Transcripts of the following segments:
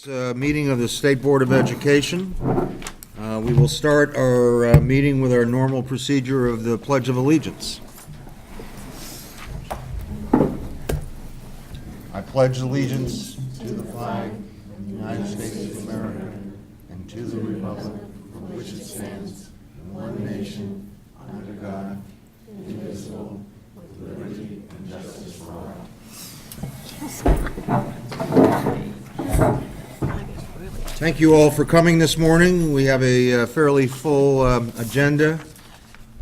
Meeting of the State Board of Education. We will start our meeting with our normal procedure of the Pledge of Allegiance. I pledge allegiance to the flag of the United States of America and to the republic for which it stands, one nation, under God, indivisible, with liberty and justice for all. Thank you all for coming this morning. We have a fairly full agenda.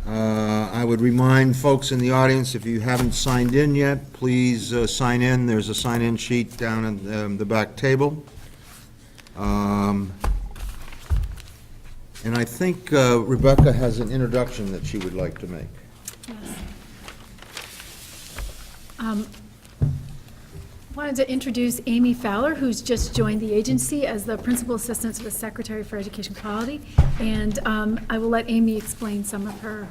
I would remind folks in the audience, if you haven't signed in yet, please sign in. There's a sign-in sheet down at the back table. And I think Rebecca has an introduction that she would like to make. Yes. Wanted to introduce Amy Fowler, who's just joined the agency as the Principal Assistant to the Secretary for Education Quality. And I will let Amy explain some of her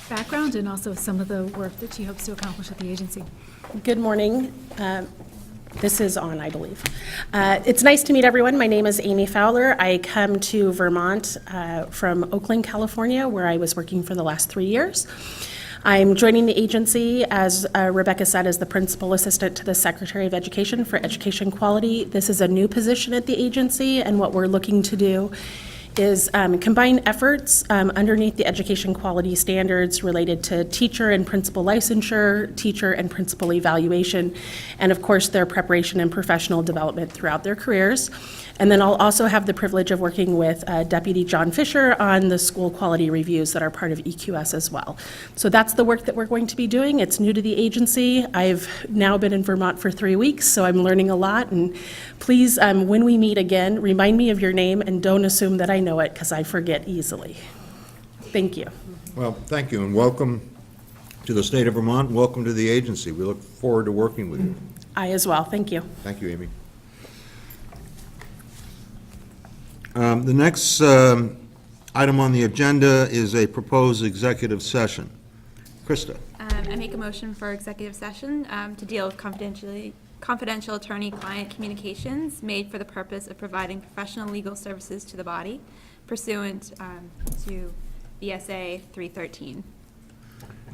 background and also some of the work that she hopes to accomplish at the agency. Good morning. This is on, I believe. It's nice to meet everyone. My name is Amy Fowler. I come to Vermont from Oakland, California, where I was working for the last 3 years. I'm joining the agency, as Rebecca said, as the Principal Assistant to the Secretary of Education for Education Quality. This is a new position at the agency, and what we're looking to do is combine efforts underneath the education quality standards related to teacher and principal licensure, teacher and principal evaluation, and of course their preparation and professional development throughout their careers. And then I'll also have the privilege of working with Deputy John Fisher on the school quality reviews that are part of EQS as well. So that's the work that we're going to be doing. It's new to the agency. I've now been in Vermont for 3 weeks, so I'm learning a lot. And please, when we meet again, remind me of your name and don't assume that I know it, because I forget easily. Thank you. Well, thank you, and welcome to the state of Vermont. Welcome to the agency. We look forward to working with you. I as well. Thank you. Thank you, Amy. The next item on the agenda is a proposed executive session. Krista. I make a motion for executive session to deal with confidential attorney-client communications made for the purpose of providing professional legal services to the body pursuant to BSA 313.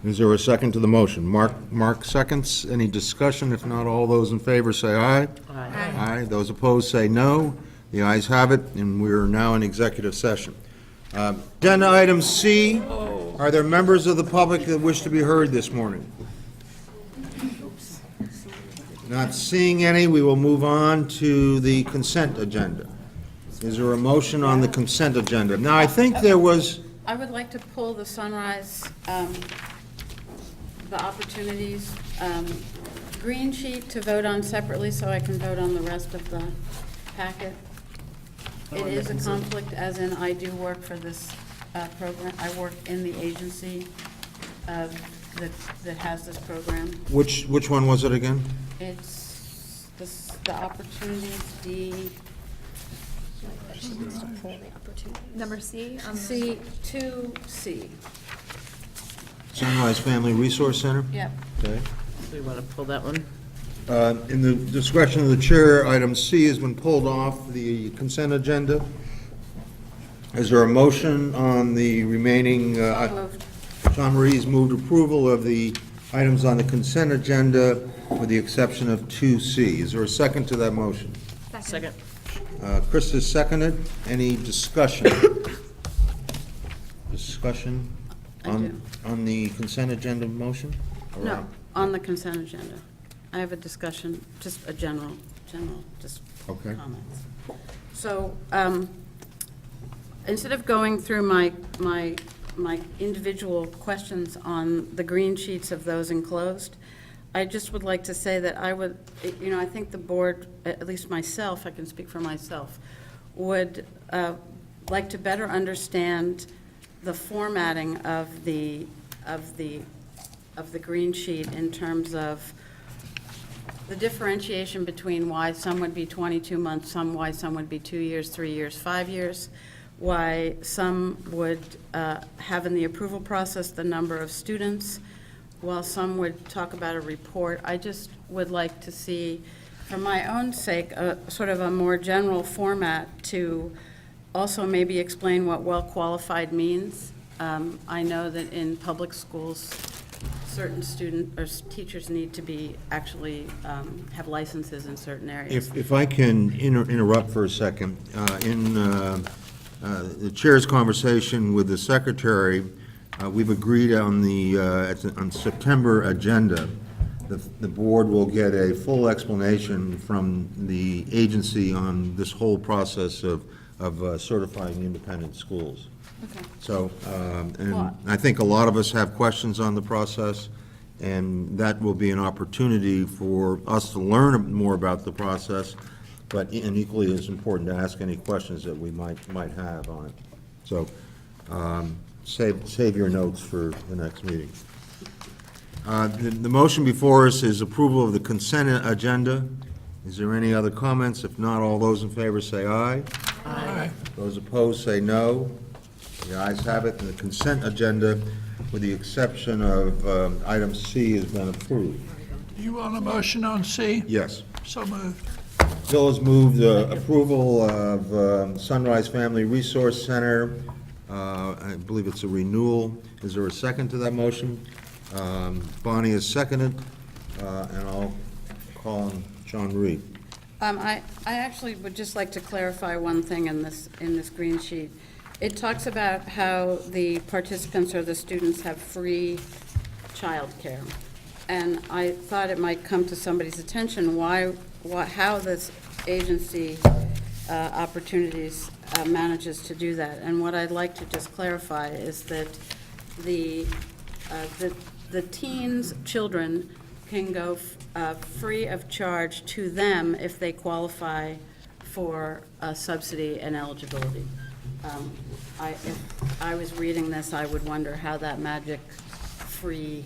Is there a second to the motion? Mark seconds. Any discussion? If not, all those in favor say aye. Aye. Aye. Those opposed say no. The ayes have it, and we're now in executive session. Agenda item C. Are there members of the public that wish to be heard this morning? Not seeing any, we will move on to the consent agenda. Is there a motion on the consent agenda? Now, I think there was... I would like to pull the Sunrise, the opportunities, green sheet to vote on separately so I can vote on the rest of the packet. It is a conflict, as in I do work for this program. I work in the agency that has this program. Which one was it again? It's the opportunities, D. Number C? C, 2C. Sunrise Family Resource Center? Yep. Okay. We want to pull that one? In the discretion of the chair, item C has been pulled off the consent agenda. Is there a motion on the remaining? So moved. Jean Marie's moved approval of the items on the consent agenda with the exception of 2C. Is there a second to that motion? Second. Krista seconded. Any discussion? Discussion on the consent agenda motion? Or No, on the consent agenda. I have a discussion, just a general, just Okay. comments. So, instead of going through my individual questions on the green sheets of those enclosed, I just would like to say that I would, I think the board, at least myself, I can speak for myself, would like to better understand the formatting of the green sheet in terms of the differentiation between why some would be 22 months, why some would be 2 years, 3 years, 5 years, why some would have in the approval process the number of students, while some would talk about a report. I just would like to see for my own sake, sort of a more general format to also maybe explain what well-qualified means. I know that in public schools, certain teachers need to be actually have licenses in certain areas. If I can interrupt for a second, in the chair's conversation with the secretary, we've agreed on on September agenda, the board will get a full explanation from the agency on this whole process of certifying independent schools. Okay. So, and I think a lot of us have questions on the process, and that will be an opportunity for us to learn more about the process, and equally as important to ask any questions that we might have on it. So, save your notes for the next meeting. The motion before us is approval of the consent agenda. Is there any other comments? If not, all those in favor say aye. Aye. Those opposed say no. The ayes have it, and the consent agenda, with the exception of item C, has been approved. You want a motion on C? Yes. So moved. Bill has moved approval of Sunrise Family Resource Center. I believe it's a renewal. Is there a second to that motion? Bonnie has seconded, and I'll call on John Marie. I actually would just like to clarify one thing in this green sheet. It talks about how the participants or the students have free childcare. And I thought it might come to somebody's attention how this agency opportunities manages to do that. And what I'd like to just clarify is that the teens' children can go free of charge to them if they qualify for a subsidy and eligibility. If I was reading this, I would wonder how that magic free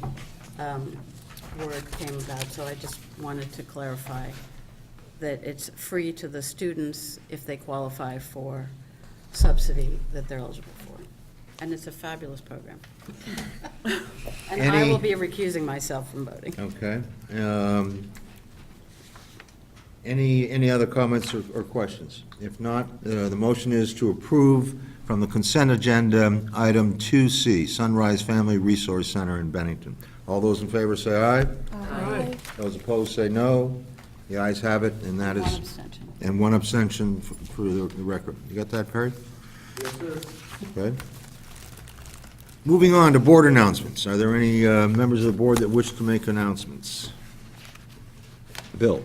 word came about. So I just wanted to clarify that it's free to the students if they qualify for subsidy that they're eligible for. And it's a fabulous program. And I will be recusing myself from voting. Okay. Any other comments or questions? If not, the motion is to approve from the consent agenda, item 2C, Sunrise Family Resource Center in Bennington. All those in favor say aye. Aye. Those opposed say no. The ayes have it, and that One is, abstention. and one abstention for the record. You got that, Perry? Yes, sir. Okay. Moving on to board announcements. Are there any members of the board that wish to make announcements? Bill?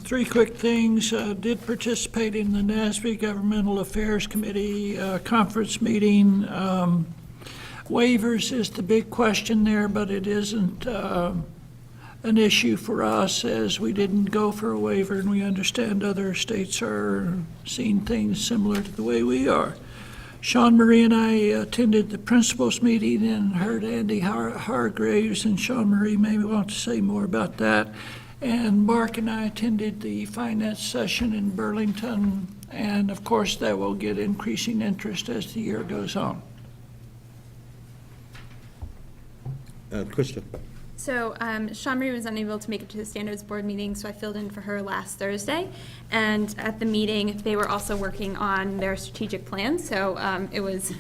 Three quick things. Did participate in the NASB Governmental Affairs Committee conference meeting. Waivers is the big question there, but it isn't an issue for us, as we didn't go for a waiver, and we understand other states are seeing things similar to the way we are. Sean Marie and I attended the principals meeting and heard Andy Hargraves, and Sean Marie may want to say more about that. And Mark and I attended the finance session in Burlington, and of course that will get increasing interest as the year goes on. Krista? So Sean Marie was unable to make it to the standards board meeting, so I filled in for her last Thursday. And at the meeting, they were also working on their strategic plan. So it was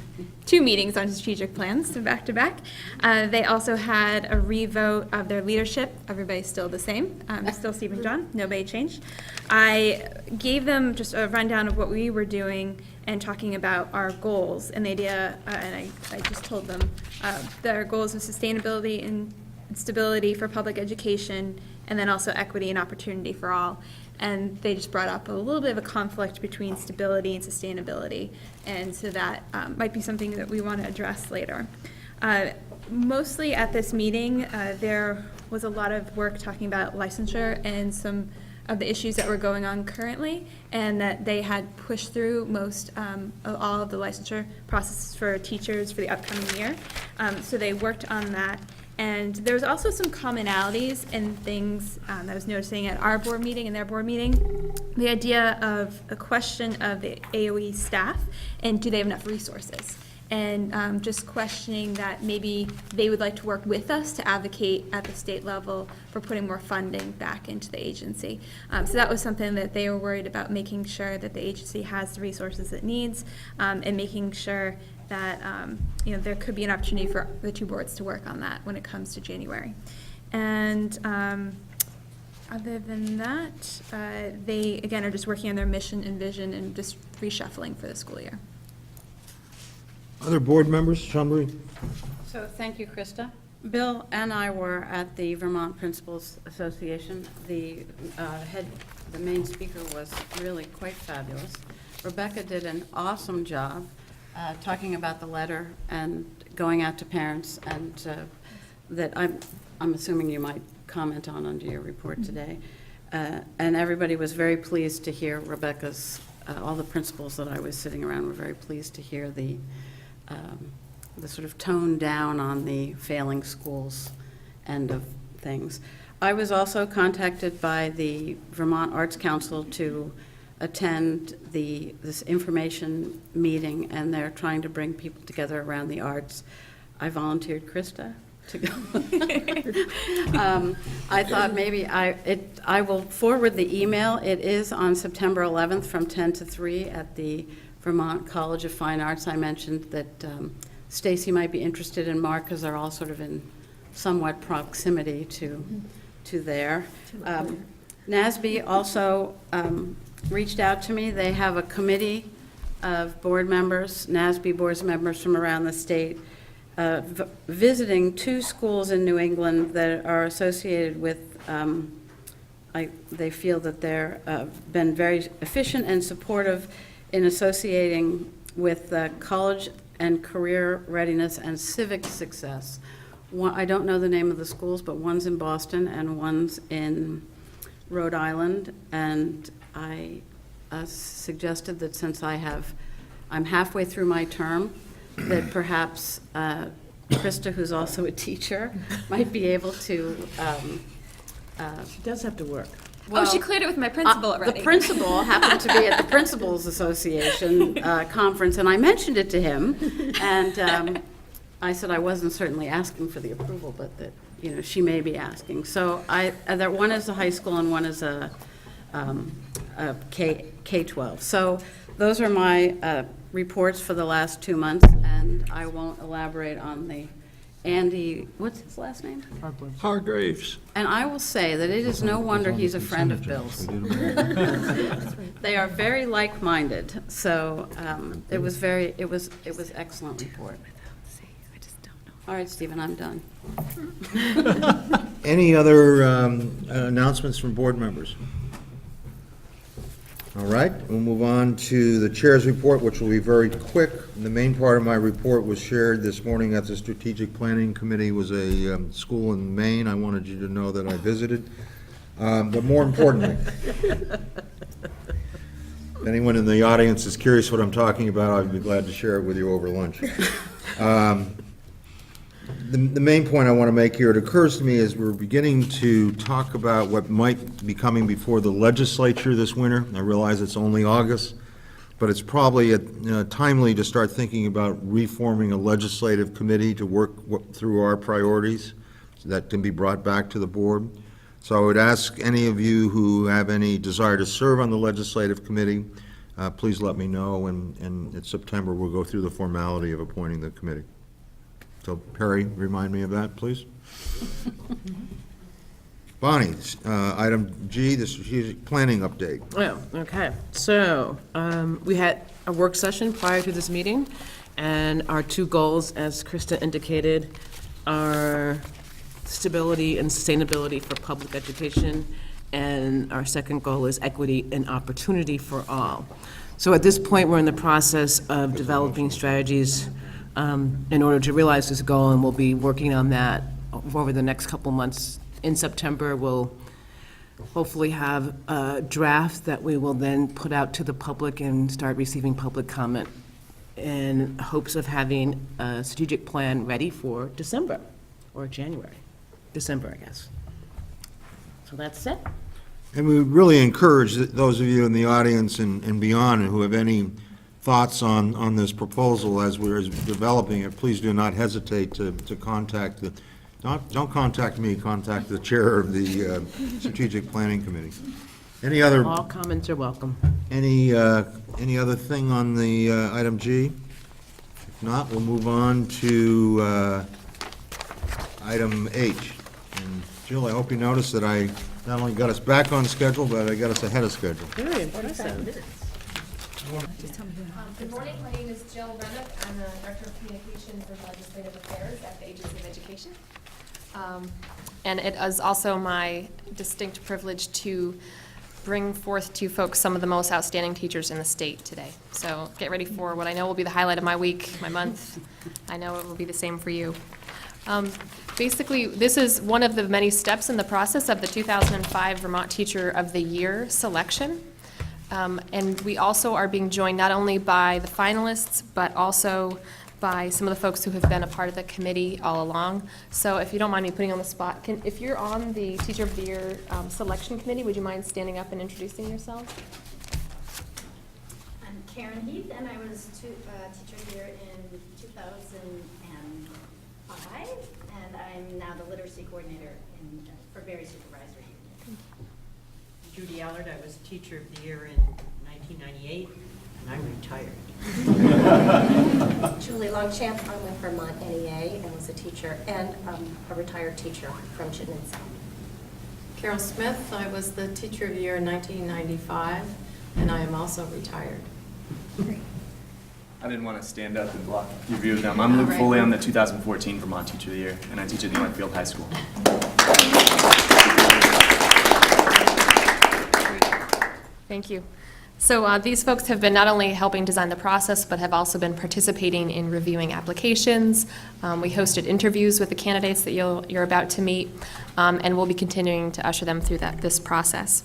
2 meetings on strategic plans, so back to back. They also had a revote of their leadership. Everybody's still the same. Still Steve and John. Nobody changed. I gave them just a rundown of what we were doing and talking about our goals. And the idea, and I just told them that our goals of sustainability and stability for public education, and then also equity and opportunity for all. And they just brought up a little bit of a conflict between stability and sustainability, and so that might be something that we want to address later. Mostly at this meeting, there was a lot of work talking about licensure and some of the issues that were going on currently, and that they had pushed through most of all of the licensure processes for teachers for the upcoming year. So they worked on that. And there was also some commonalities in things that I was noticing at our board meeting and their board meeting. The idea of a question of the AOE staff and do they have enough resources? and just questioning that maybe they would like to work with us to advocate at the state level for putting more funding back into the agency. So that was something that they were worried about, making sure that the agency has the resources it needs, and making sure that there could be an opportunity for the two boards to work on that when it comes to January. And other than that, they, again, are just working on their mission and vision and just reshuffling for the school year. Other board members, Chambly? So, thank you, Krista. Bill and I were at the Vermont Principals Association. The main speaker was really quite fabulous. Rebecca did an awesome job talking about the letter and going out to parents, and that I'm assuming you might comment on under your report today. And everybody was very pleased to hear Rebecca's, all the principals that I was sitting around were very pleased to hear the sort of tone down on the failing schools end of things. I was also contacted by the Vermont Arts Council to attend this information meeting, and they're trying to bring people together around the arts. I volunteered Krista to go. I thought maybe I will forward the email. It is on September 11th from 10 to 3 at the Vermont College of Fine Arts. I mentioned that Stacy might be interested in Mark, because they're all sort of in somewhat proximity to there. NASB also reached out to me. They have a committee of board members, NASB board members from around the state, visiting 2 schools in New England that are associated with, they feel that they're been very efficient and supportive in associating with college and career readiness and civic success. I don't know the name of the schools, but one's in Boston and one's in Rhode Island, and I suggested that since I'm halfway through my term, that perhaps Krista, who's also a teacher, might be able to. She does have to work. Oh, she cleared it with my principal already. The principal happened to be at the Principals Association conference, and I mentioned it to him, and I said I wasn't certainly asking for the approval, but that, she may be asking. So that one is a high school and one is a K-12. So those are my reports for the last 2 months, and I won't elaborate on the Andy, what's his last name? Hargraves. And I will say that it is no wonder he's a friend of Bill's. They are very like-minded, so it was excellent report. All right, Stephen, I'm done. Any other announcements from board members? All right, we'll move on to the chair's report, which will be very quick. The main part of my report was shared this morning at the Strategic Planning Committee. Was a school in Maine. I wanted you to know that I visited. But more importantly, if anyone in the audience is curious what I'm talking about, I'd be glad to share it with you over lunch. The main point I want to make here, it occurs to me as we're beginning to talk about what might be coming before the legislature this winter. I realize it's only August, but it's probably timely to start thinking about reforming a legislative committee to work through our priorities that can be brought back to the board. So I would ask any of you who have any desire to serve on the legislative committee, please let me know, and in September we'll go through the formality of appointing the committee. So Perry, remind me of that, please. Bonnie, item G, the strategic planning update. Oh, okay. So we had a work session prior to this meeting, and our 2 goals, as Krista indicated, are stability and sustainability for public education, and our second goal is equity and opportunity for all. So at this point, we're in the process of developing strategies in order to realize this goal, and we'll be working on that over the next couple months. In September, we'll hopefully have a draft that we will then put out to the public and start receiving public comment in hopes of having a strategic plan ready for December or January. December, I guess. So that's it. And we really encourage those of you in the audience and beyond who have any thoughts on this proposal as we're developing it, please do not hesitate to contact the, don't contact me, contact the chair of the Strategic Planning Committee. Any other, All comments are welcome. any other thing on the item G? If not, we'll move on to item H. And Jill, I hope you noticed that I not only got us back on schedule, but I got us ahead of schedule. Very impressive. Good morning, my name is Jill Rennick. I'm the Director of Communications and Legislative Affairs at the Agency of Education. And it is also my distinct privilege to bring forth to you folks some of the most outstanding teachers in the state today. So get ready for what I know will be the highlight of my week, my month. I know it will be the same for you. Basically, this is one of the many steps in the process of the 2005 Vermont Teacher of the Year selection. And we also are being joined not only by the finalists, but also by some of the folks who have been a part of the committee all along. So if you don't mind me putting you on the spot, if you're on the Teacher of the Year selection committee, would you mind standing up and introducing yourself? I'm Karen Heath, and I was Teacher of the Year in 2005, and I'm now the Literacy Coordinator for Barre Supervisory Union. Judy Allard, I was Teacher of the Year in 1998, and I'm retired. Julie Longchamp, I'm with Vermont NEA, and was a teacher and a retired teacher from Chittenden South. Carol Smith, I was the Teacher of the Year in 1995, and I am also retired. I didn't want to stand up and block your view of them. I'm Luke Foley. I'm the 2014 Vermont Teacher of the Year, and I teach at Northfield High School. Thank you. So these folks have been not only helping design the process, but have also been participating in reviewing applications. We hosted interviews with the candidates that you're about to meet, and we'll be continuing to usher them through this process.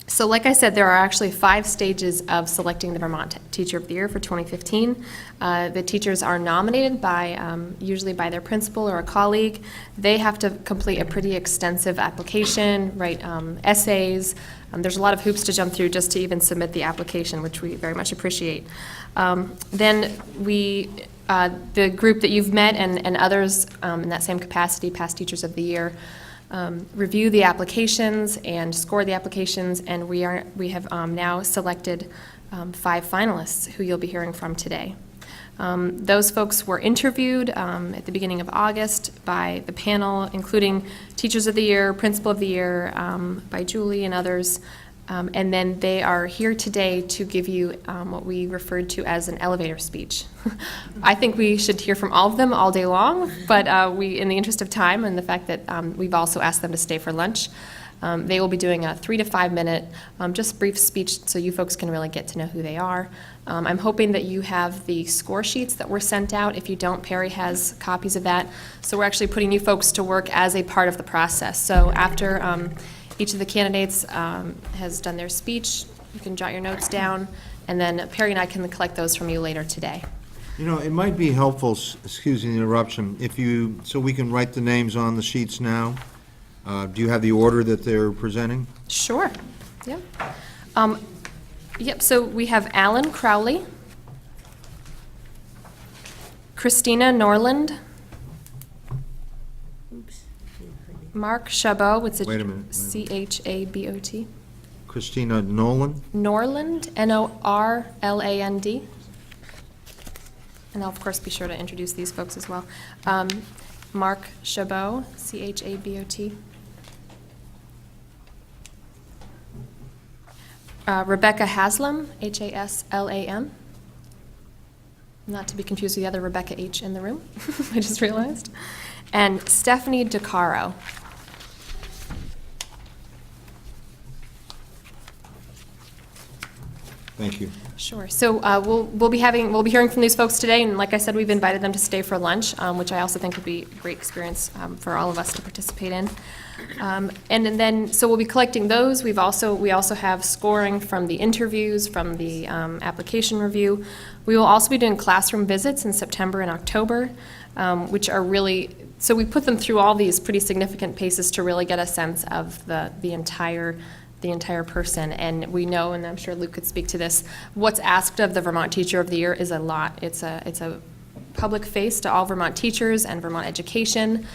So like I said, there are actually 5 stages of selecting the Vermont Teacher of the Year for 2015. The teachers are nominated by, usually by their principal or a colleague. They have to complete a pretty extensive application, write essays. There's a lot of hoops to jump through just to even submit the application, which we very much appreciate. Then the group that you've met and others in that same capacity, past Teachers of the Year, review the applications and score the applications, and we have now selected 5 finalists who you'll be hearing from today. Those folks were interviewed at the beginning of August by the panel, including Teachers of the Year, Principal of the Year, by Julie and others. And then they are here today to give you what we referred to as an elevator speech. I think we should hear from all of them all day long, but in the interest of time and the fact that we've also asked them to stay for lunch, they will be doing a 3 to 5 minute, just brief speech so you folks can really get to know who they are. I'm hoping that you have the score sheets that were sent out. If you don't, Perry has copies of that. So we're actually putting you folks to work as a part of the process. So after each of the candidates has done their speech, you can jot your notes down, and then Perry and I can collect those from you later today. You know, it might be helpful, excuse the interruption, so we can write the names on the sheets now. Do you have the order that they're presenting? Sure. Yep. Yep, so we have Alan Crowley, Christina Norland, Mark Chabot, Wait a minute. C-H-A-B-O-T. Christina Nolan? Norland, N-O-R-L-A-N-D. And I'll, of course, be sure to introduce these folks as well. Mark Chabot, C-H-A-B-O-T. Rebecca Haslam, H-A-S-L-A-M. Not to be confused with the other Rebecca H. in the room, I just realized. And Stephanie DeCaro. Thank you. Sure. So we'll be hearing from these folks today, and like I said, we've invited them to stay for lunch, which I also think would be a great experience for all of us to participate in. And then so we'll be collecting those. We also have scoring from the interviews, from the application review. We will also be doing classroom visits in September and October, which are really, so we put them through all these pretty significant paces to really get a sense of the entire the entire person. And we know, and I'm sure Luke could speak to this, what's asked of the Vermont Teacher of the Year is a lot. It's a public face to all Vermont teachers and Vermont education.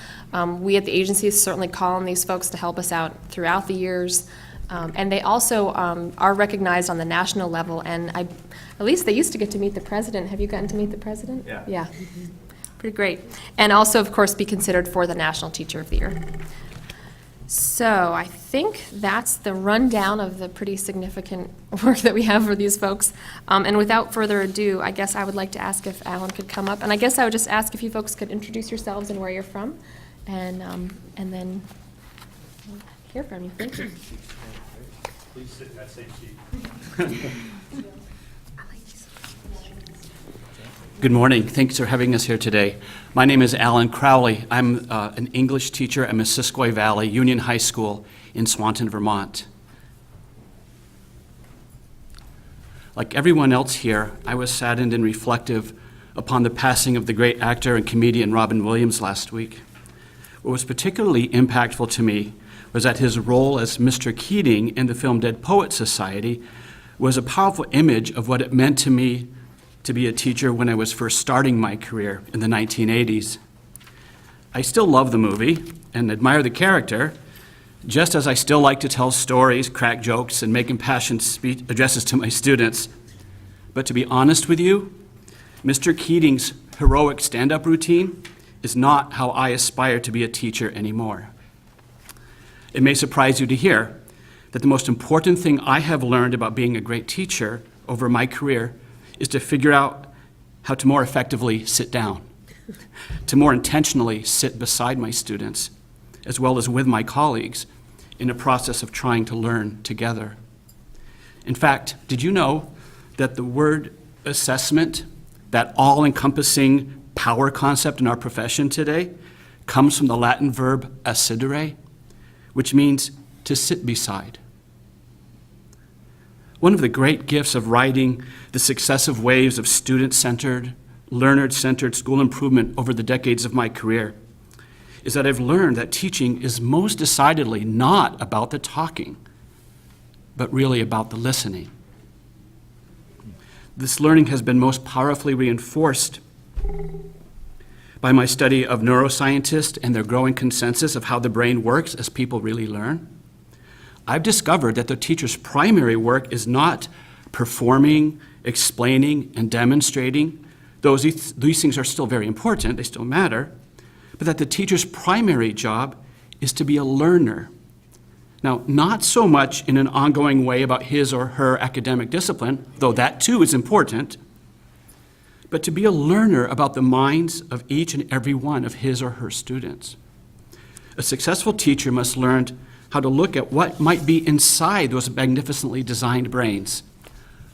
We at the agency certainly call on these folks to help us out throughout the years. And they also are recognized on the national level, and at least they used to get to meet the president. Have you gotten to meet the president? Yeah. Yeah. Pretty great. And also, of course, be considered for the National Teacher of the Year. So I think that's the rundown of the pretty significant work that we have for these folks. And without further ado, I guess I would like to ask if Alan could come up. And I guess I would just ask if you folks could introduce yourselves and where you're from, and then we'll hear from you. Thank you. Please sit in that same seat. Good morning. Thanks for having us here today. My name is Alan Crowley. I'm an English teacher at Missisquoi Valley Union High School in Swanton, Vermont. Like everyone else here, I was saddened and reflective upon the passing of the great actor and comedian Robin Williams last week. What was particularly impactful to me was that his role as Mr. Keating in the film Dead Poets Society was a powerful image of what it meant to me to be a teacher when I was first starting my career in the 1980s. I still love the movie and admire the character, just as I still like to tell stories, crack jokes, and make impassioned speech addresses to my students. But to be honest with you, Mr. Keating's heroic stand-up routine is not how I aspire to be a teacher anymore. It may surprise you to hear that the most important thing I have learned about being a great teacher over my career is to figure out how to more effectively sit down, to more intentionally sit beside my students, as well as with my colleagues, in a process of trying to learn together. In fact, did you know that the word assessment, that all-encompassing power concept in our profession today, comes from the Latin verb assidere, which means to sit beside. One of the great gifts of riding the successive waves of student-centered, learner-centered school improvement over the decades of my career is that I've learned that teaching is most decidedly not about the talking, but really about the listening. This learning has been most powerfully reinforced by my study of neuroscientists and their growing consensus of how the brain works as people really learn. I've discovered that the teacher's primary work is not performing, explaining, and demonstrating. These things are still very important, they still matter, but that the teacher's primary job is to be a learner. Now, not so much in an ongoing way about his or her academic discipline, though that too is important, but to be a learner about the minds of each and every one of his or her students. A successful teacher must learn how to look at what might be inside those magnificently designed brains.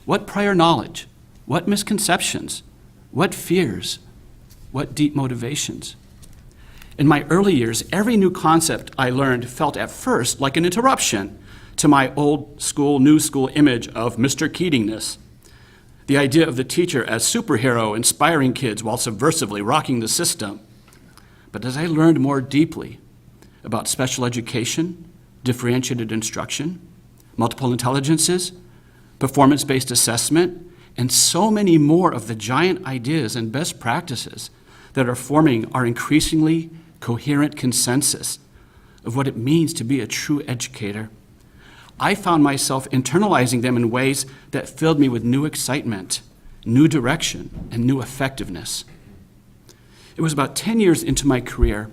What prior knowledge, what misconceptions, what fears, what deep motivations. In my early years, every new concept I learned felt at first like an interruption to my old school, new school image of Mr. Keatingness. The idea of the teacher as superhero inspiring kids while subversively rocking the system. But as I learned more deeply about special education, differentiated instruction, multiple intelligences, performance-based assessment, and so many more of the giant ideas and best practices that are forming our increasingly coherent consensus of what it means to be a true educator, I found myself internalizing them in ways that filled me with new excitement, new direction, and new effectiveness. It was about 10 years into my career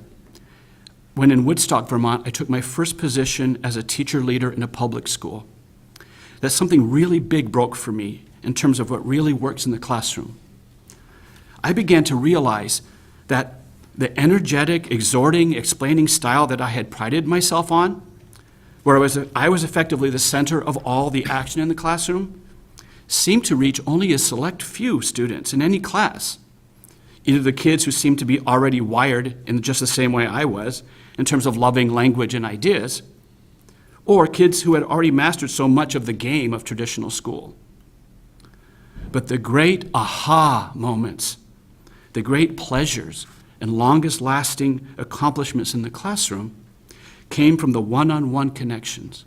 when in Woodstock, Vermont, I took my first position as a teacher leader in a public school, that something really big broke for me in terms of what really works in the classroom. I began to realize that the energetic, exhorting, explaining style that I had prided myself on, where I was effectively the center of all the action in the classroom, seemed to reach only a select few students in any class. Either the kids who seemed to be already wired in just the same way I was, in terms of loving language and ideas, or kids who had already mastered so much of the game of traditional school. But the great aha moments, the great pleasures, and longest lasting accomplishments in the classroom came from the one-on-one connections.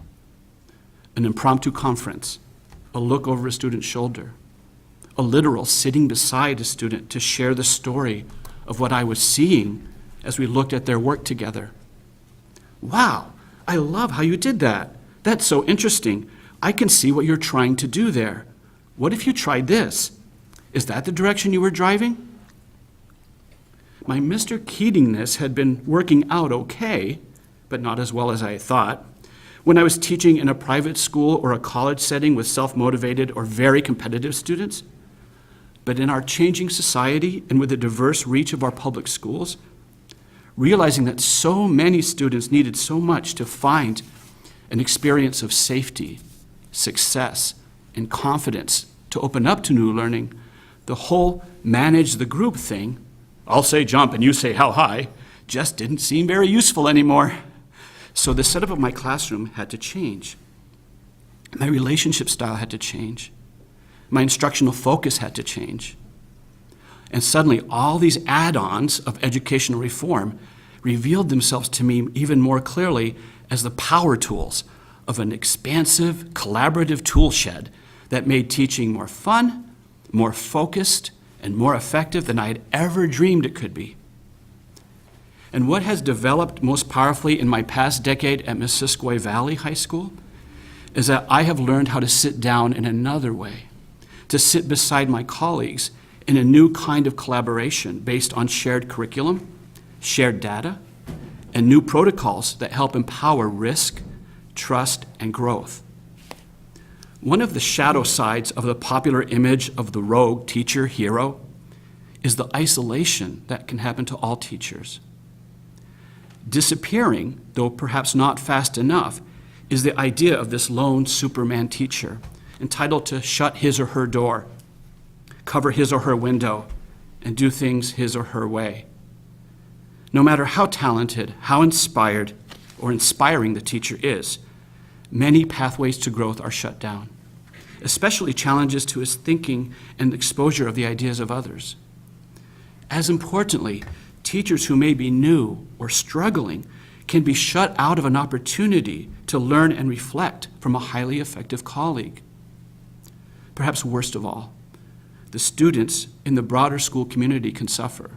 an impromptu conference, a look over a student's shoulder, a literal sitting beside a student to share the story of what I was seeing as we looked at their work together. Wow, I love how you did that. That's so interesting. I can see what you're trying to do there. What if you tried this? Is that the direction you were driving? My Mr. Keatingness had been working out okay, but not as well as I thought. When I was teaching in a private school or a college setting with self-motivated or very competitive students, but in our changing society and with the diverse reach of our public schools, realizing that so many students needed so much to find an experience of safety, success, and confidence to open up to new learning, the whole manage the group thing, I'll say jump and you say how high, just didn't seem very useful anymore. So the setup of my classroom had to change. My relationship style had to change. My instructional focus had to change. And suddenly, all these add-ons of educational reform revealed themselves to me even more clearly as the power tools of an expansive, collaborative tool shed that made teaching more fun, more focused, and more effective than I had ever dreamed it could be. And what has developed most powerfully in my past decade at Missisquoi Valley High School is that I have learned how to sit down in another way, to sit beside my colleagues in a new kind of collaboration based on shared curriculum, shared data, and new protocols that help empower risk, trust, and growth. One of the shadow sides of the popular image of the rogue teacher hero is the isolation that can happen to all teachers. Disappearing, though perhaps not fast enough, is the idea of this lone Superman teacher, entitled to shut his or her door, cover his or her window, and do things his or her way. No matter how talented, how inspired, or inspiring the teacher is, many pathways to growth are shut down, especially challenges to his thinking and exposure of the ideas of others. As importantly, teachers who may be new or struggling can be shut out of an opportunity to learn and reflect from a highly effective colleague. Perhaps worst of all, the students in the broader school community can suffer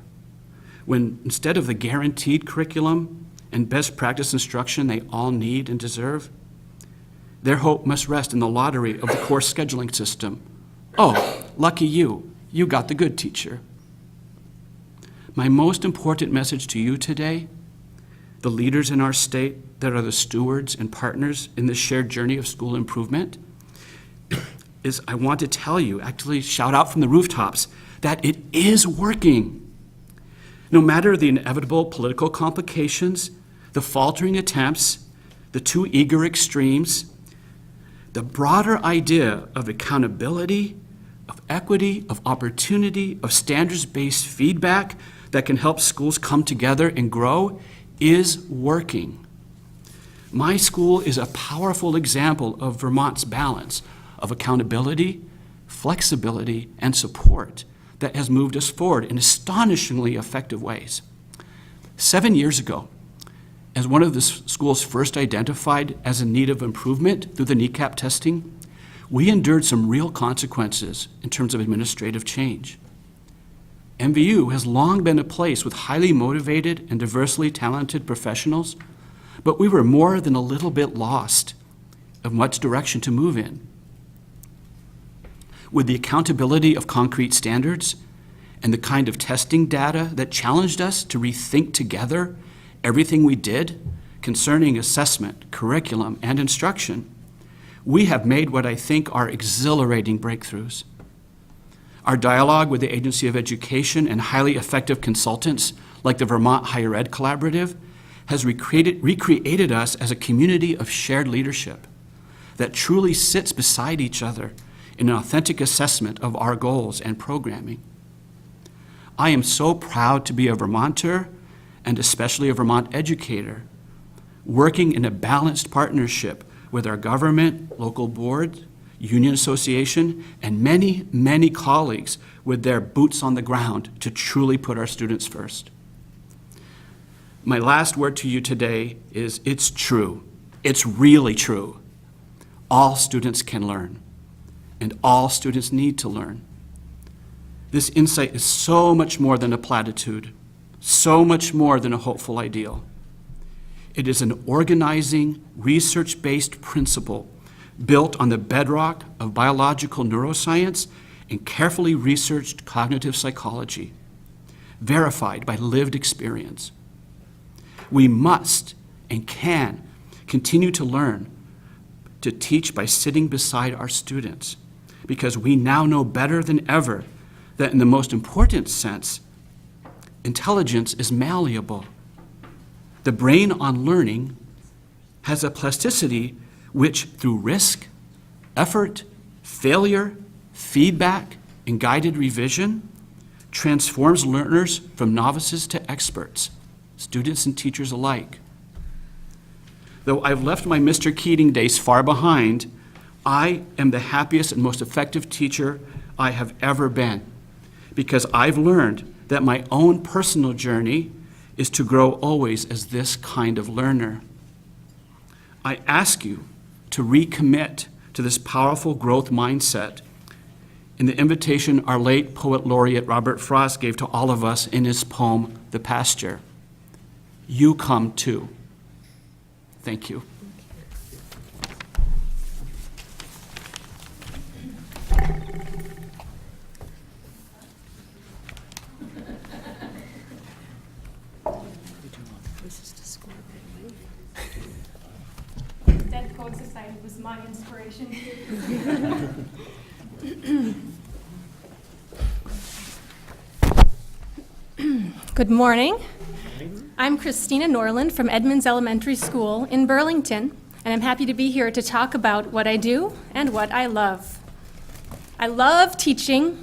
when instead of the guaranteed curriculum and best practice instruction they all need and deserve, their hope must rest in the lottery of the course scheduling system. Oh, lucky you, you got the good teacher. My most important message to you today, the leaders in our state that are the stewards and partners in this shared journey of school improvement, is I want to tell you, actually shout out from the rooftops, that it is working. No matter the inevitable political complications, the faltering attempts, the too eager extremes, the broader idea of accountability, of equity, of opportunity, of standards-based feedback that can help schools come together and grow is working. My school is a powerful example of Vermont's balance of accountability, flexibility, and support that has moved us forward in astonishingly effective ways. 7 years ago, as one of the schools first identified as in need of improvement through the NECAP testing, we endured some real consequences in terms of administrative change. MVU has long been a place with highly motivated and diversely talented professionals, but we were more than a little bit lost of which direction to move in. With the accountability of concrete standards and the kind of testing data that challenged us to rethink together everything we did concerning assessment, curriculum, and instruction, we have made what I think are exhilarating breakthroughs. Our dialogue with the Agency of Education and highly effective consultants like the Vermont Higher Ed Collaborative has recreated us as a community of shared leadership that truly sits beside each other in an authentic assessment of our goals and programming. I am so proud to be a Vermonter and especially a Vermont educator, working in a balanced partnership with our government, local board, union association, and many, many colleagues with their boots on the ground to truly put our students first. My last word to you today is it's true. It's really true. all students can learn, and all students need to learn. This insight is so much more than a platitude, so much more than a hopeful ideal. It is an organizing, research-based principle built on the bedrock of biological neuroscience and carefully researched cognitive psychology, verified by lived experience. We must and can continue to learn to teach by sitting beside our students, because we now know better than ever that in the most important sense, intelligence is malleable. The brain on learning has a plasticity which, through risk, effort, failure, feedback, and guided revision, transforms learners from novices to experts, students and teachers alike. Though I've left my Mr. Keating days far behind, I am the happiest and most effective teacher I have ever been, because I've learned that my own personal journey is to grow always as this kind of learner. I ask you to recommit to this powerful growth mindset in the invitation our late poet laureate Robert Frost gave to all of us in his poem, The Pasture. You come too. Thank you. Dead Poet Society was my inspiration. Good morning. I'm Christina Norland from Edmonds Elementary School in Burlington, and I'm happy to be here to talk about what I do and what I love. I love teaching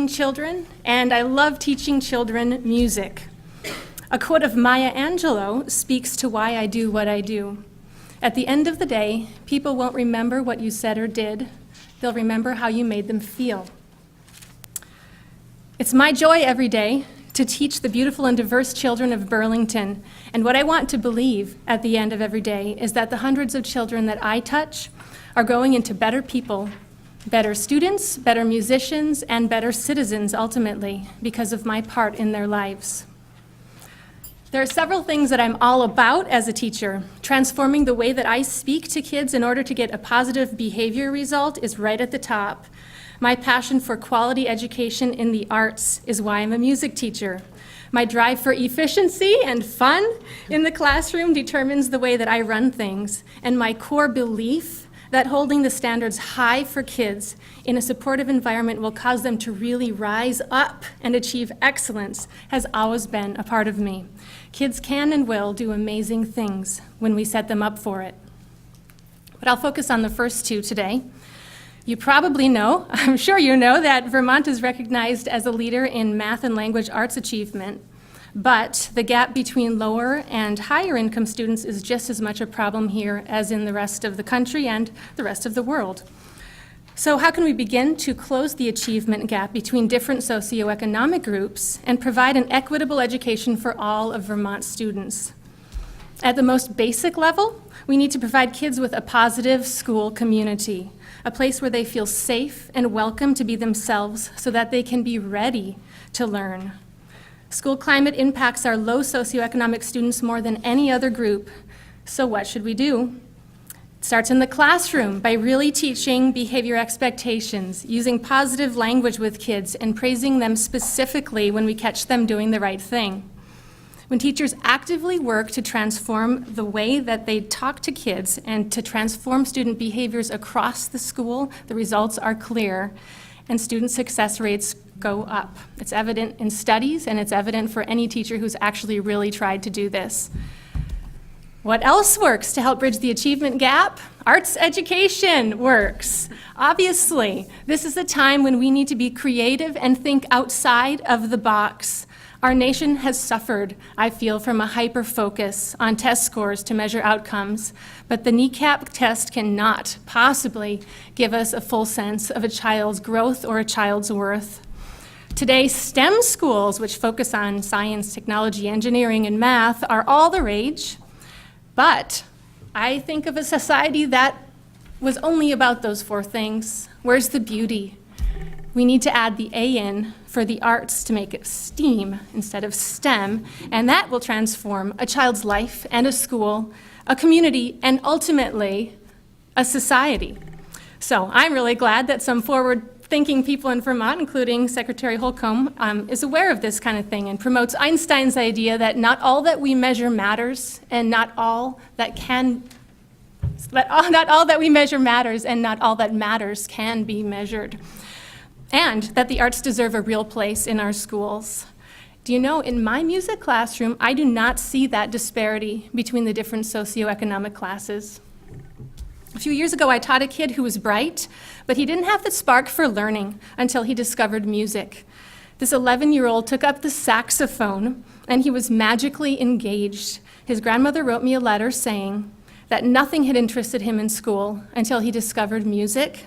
children, and I love teaching children music. A quote of Maya Angelou speaks to why I do what I do. At the end of the day, people won't remember what you said or did. They'll remember how you made them feel. It's my joy every day to teach the beautiful and diverse children of Burlington. And what I want to believe at the end of every day is that the hundreds of children that I touch are growing into better people, better students, better musicians, and better citizens ultimately because of my part in their lives. There are several things that I'm all about as a teacher. Transforming the way that I speak to kids in order to get a positive behavior result is right at the top. My passion for quality education in the arts is why I'm a music teacher. My drive for efficiency and fun in the classroom determines the way that I run things. And my core belief that holding the standards high for kids in a supportive environment will cause them to really rise up and achieve excellence has always been a part of me. Kids can and will do amazing things when we set them up for it. But I'll focus on the first two today. You probably know, I'm sure you know, that Vermont is recognized as a leader in math and language arts achievement, but the gap between lower and higher income students is just as much a problem here as in the rest of the country and the rest of the world. So how can we begin to close the achievement gap between different socioeconomic groups and provide an equitable education for all of Vermont's students? At the most basic level, we need to provide kids with a positive school community, a place where they feel safe and welcome to be themselves so that they can be ready to learn. School climate impacts our low socioeconomic students more than any other group. So what should we do? It starts in the classroom by really teaching behavior expectations, using positive language with kids, and praising them specifically when we catch them doing the right thing. When teachers actively work to transform the way that they talk to kids and to transform student behaviors across the school, the results are clear, and student success rates go up. It's evident in studies, and it's evident for any teacher who's actually really tried to do this. What else works to help bridge the achievement gap? Arts education works. Obviously, this is a time when we need to be creative and think outside of the box. Our nation has suffered, I feel, from a hyper-focus on test scores to measure outcomes, but the kneecap test cannot possibly give us a full sense of a child's growth or a child's worth. Today, STEM schools, which focus on science, technology, engineering, and math, are all the rage, but I think of a society that was only about those 4 things. Where's the beauty? We need to add the A in for the arts to make it STEAM instead of STEM, and that will transform a child's life and a school, a community, and ultimately, a society. So I'm really glad that some forward-thinking people in Vermont, including Secretary Holcomb, is aware of this kind of thing and promotes Einstein's idea that not all that we measure matters, and not all that we measure matters, and not all that matters can be measured. And that the arts deserve a real place in our schools. Do you know, in my music classroom, I do not see that disparity between the different socioeconomic classes. A few years ago, I taught a kid who was bright, but he didn't have the spark for learning until he discovered music. This 11-year-old took up the saxophone, and he was magically engaged. His grandmother wrote me a letter saying that nothing had interested him in school until he discovered music,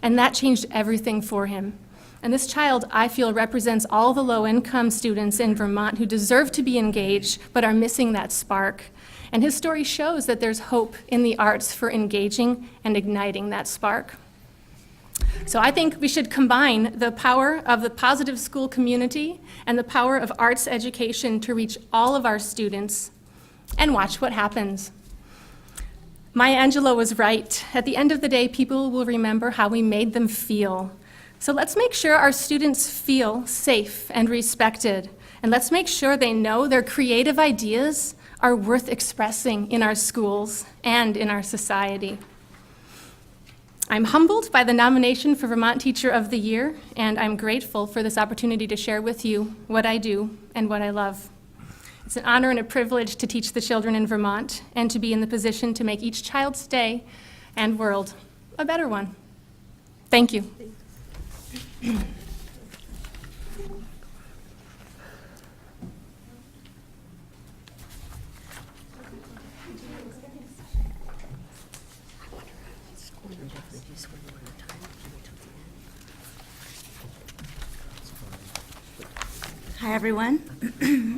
and that changed everything for him. And this child, I feel, represents all the low-income students in Vermont who deserve to be engaged but are missing that spark. And his story shows that there's hope in the arts for engaging and igniting that spark. So I think we should combine the power of the positive school community and the power of arts education to reach all of our students and watch what happens. Maya Angelou was right. At the end of the day, people will remember how we made them feel. So let's make sure our students feel safe and respected. And let's make sure they know their creative ideas are worth expressing in our schools and in our society. I'm humbled by the nomination for Vermont Teacher of the Year, and I'm grateful for this opportunity to share with you what I do and what I love. It's an honor and a privilege to teach the children in Vermont and to be in the position to make each child's day and world a better one. Thank you. Hi, everyone.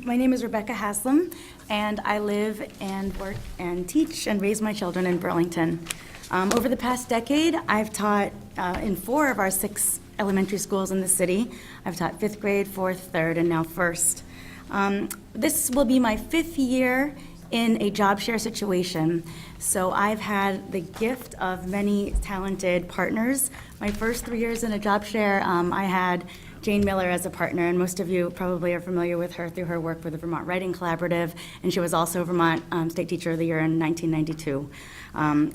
My name is Rebecca Haslam, and I live and work and teach and raise my children in Burlington. Over the past decade, I've taught in 4 of our 6 elementary schools in the city. I've taught 5th grade, 4th, 3rd, and now 1st. This will be my 5th year in a job share situation. So I've had the gift of many talented partners. My first 3 years in a job share, I had Jane Miller as a partner, and most of you probably are familiar with her through her work with the Vermont Writing Collaborative, and she was also Vermont State Teacher of the Year in 1992.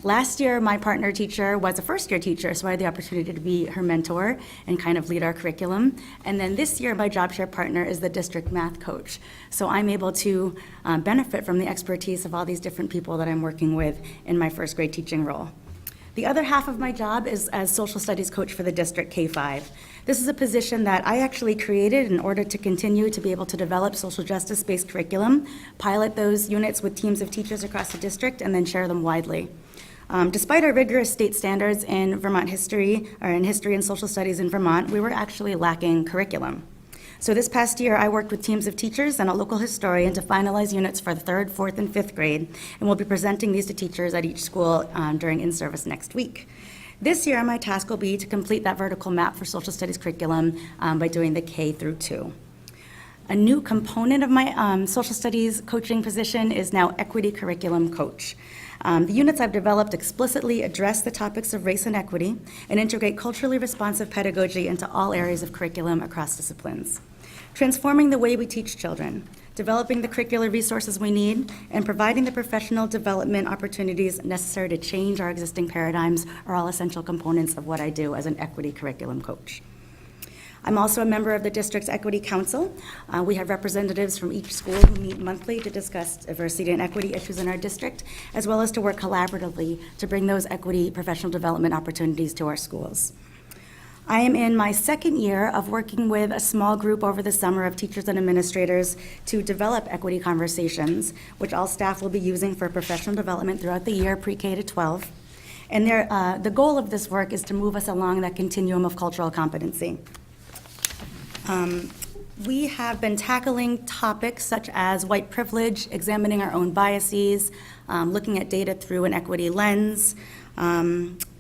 Last year, my partner teacher was a first-year teacher, so I had the opportunity to be her mentor and kind of lead our curriculum. And then this year, my job share partner is the district math coach. So I'm able to benefit from the expertise of all these different people that I'm working with in my first grade teaching role. The other half of my job is as social studies coach for the district K-5. This is a position that I actually created in order to continue to be able to develop social justice-based curriculum, pilot those units with teams of teachers across the district, and then share them widely. Despite our rigorous state standards in Vermont history, or in history and social studies in Vermont, we were actually lacking curriculum. So this past year, I worked with teams of teachers and a local historian to finalize units for the 3rd, 4th, and 5th grade, and we'll be presenting these to teachers at each school during in-service next week. This year, my task will be to complete that vertical map for social studies curriculum by doing the K through 2. A new component of my social studies coaching position is now equity curriculum coach. The units I've developed explicitly address the topics of race and equity and integrate culturally responsive pedagogy into all areas of curriculum across disciplines. Transforming the way we teach children, developing the curricular resources we need, and providing the professional development opportunities necessary to change our existing paradigms are all essential components of what I do as an equity curriculum coach. I'm also a member of the district's Equity Council. We have representatives from each school who meet monthly to discuss diversity and equity issues in our district, as well as to work collaboratively to bring those equity professional development opportunities to our schools. I am in my 2nd year of working with a small group over the summer of teachers and administrators to develop equity conversations, which all staff will be using for professional development throughout the year, pre-K to 12. And the goal of this work is to move us along that continuum of cultural competency. We have been tackling topics such as white privilege, examining our own biases, looking at data through an equity lens,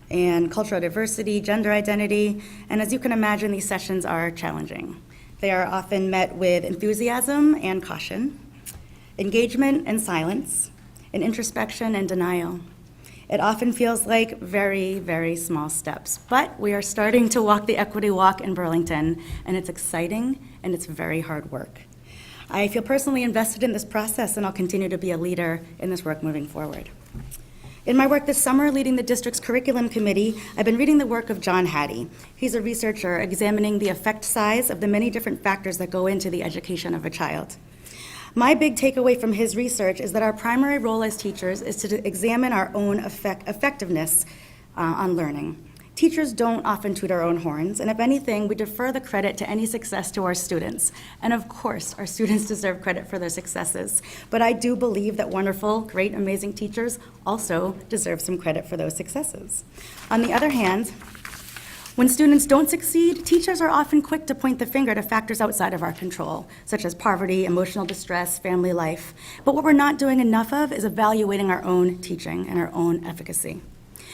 and cultural diversity, gender identity, and as you can imagine, these sessions are challenging. They are often met with enthusiasm and caution, engagement and silence, and introspection and denial. It often feels like very, very small steps, but we are starting to walk the equity walk in Burlington, and it's exciting and it's very hard work. I feel personally invested in this process, and I'll continue to be a leader in this work moving forward. In my work this summer leading the district's curriculum committee, I've been reading the work of John Hattie. He's a researcher examining the effect size of the many different factors that go into the education of a child. My big takeaway from his research is that our primary role as teachers is to examine our own effectiveness on learning. Teachers don't often toot our own horns, and if anything, we defer the credit to any success to our students. And of course, our students deserve credit for their successes. But I do believe that wonderful, great, amazing teachers also deserve some credit for those successes. On the other hand, when students don't succeed, teachers are often quick to point the finger to factors outside of our control, such as poverty, emotional distress, family life. But what we're not doing enough of is evaluating our own teaching and our own efficacy.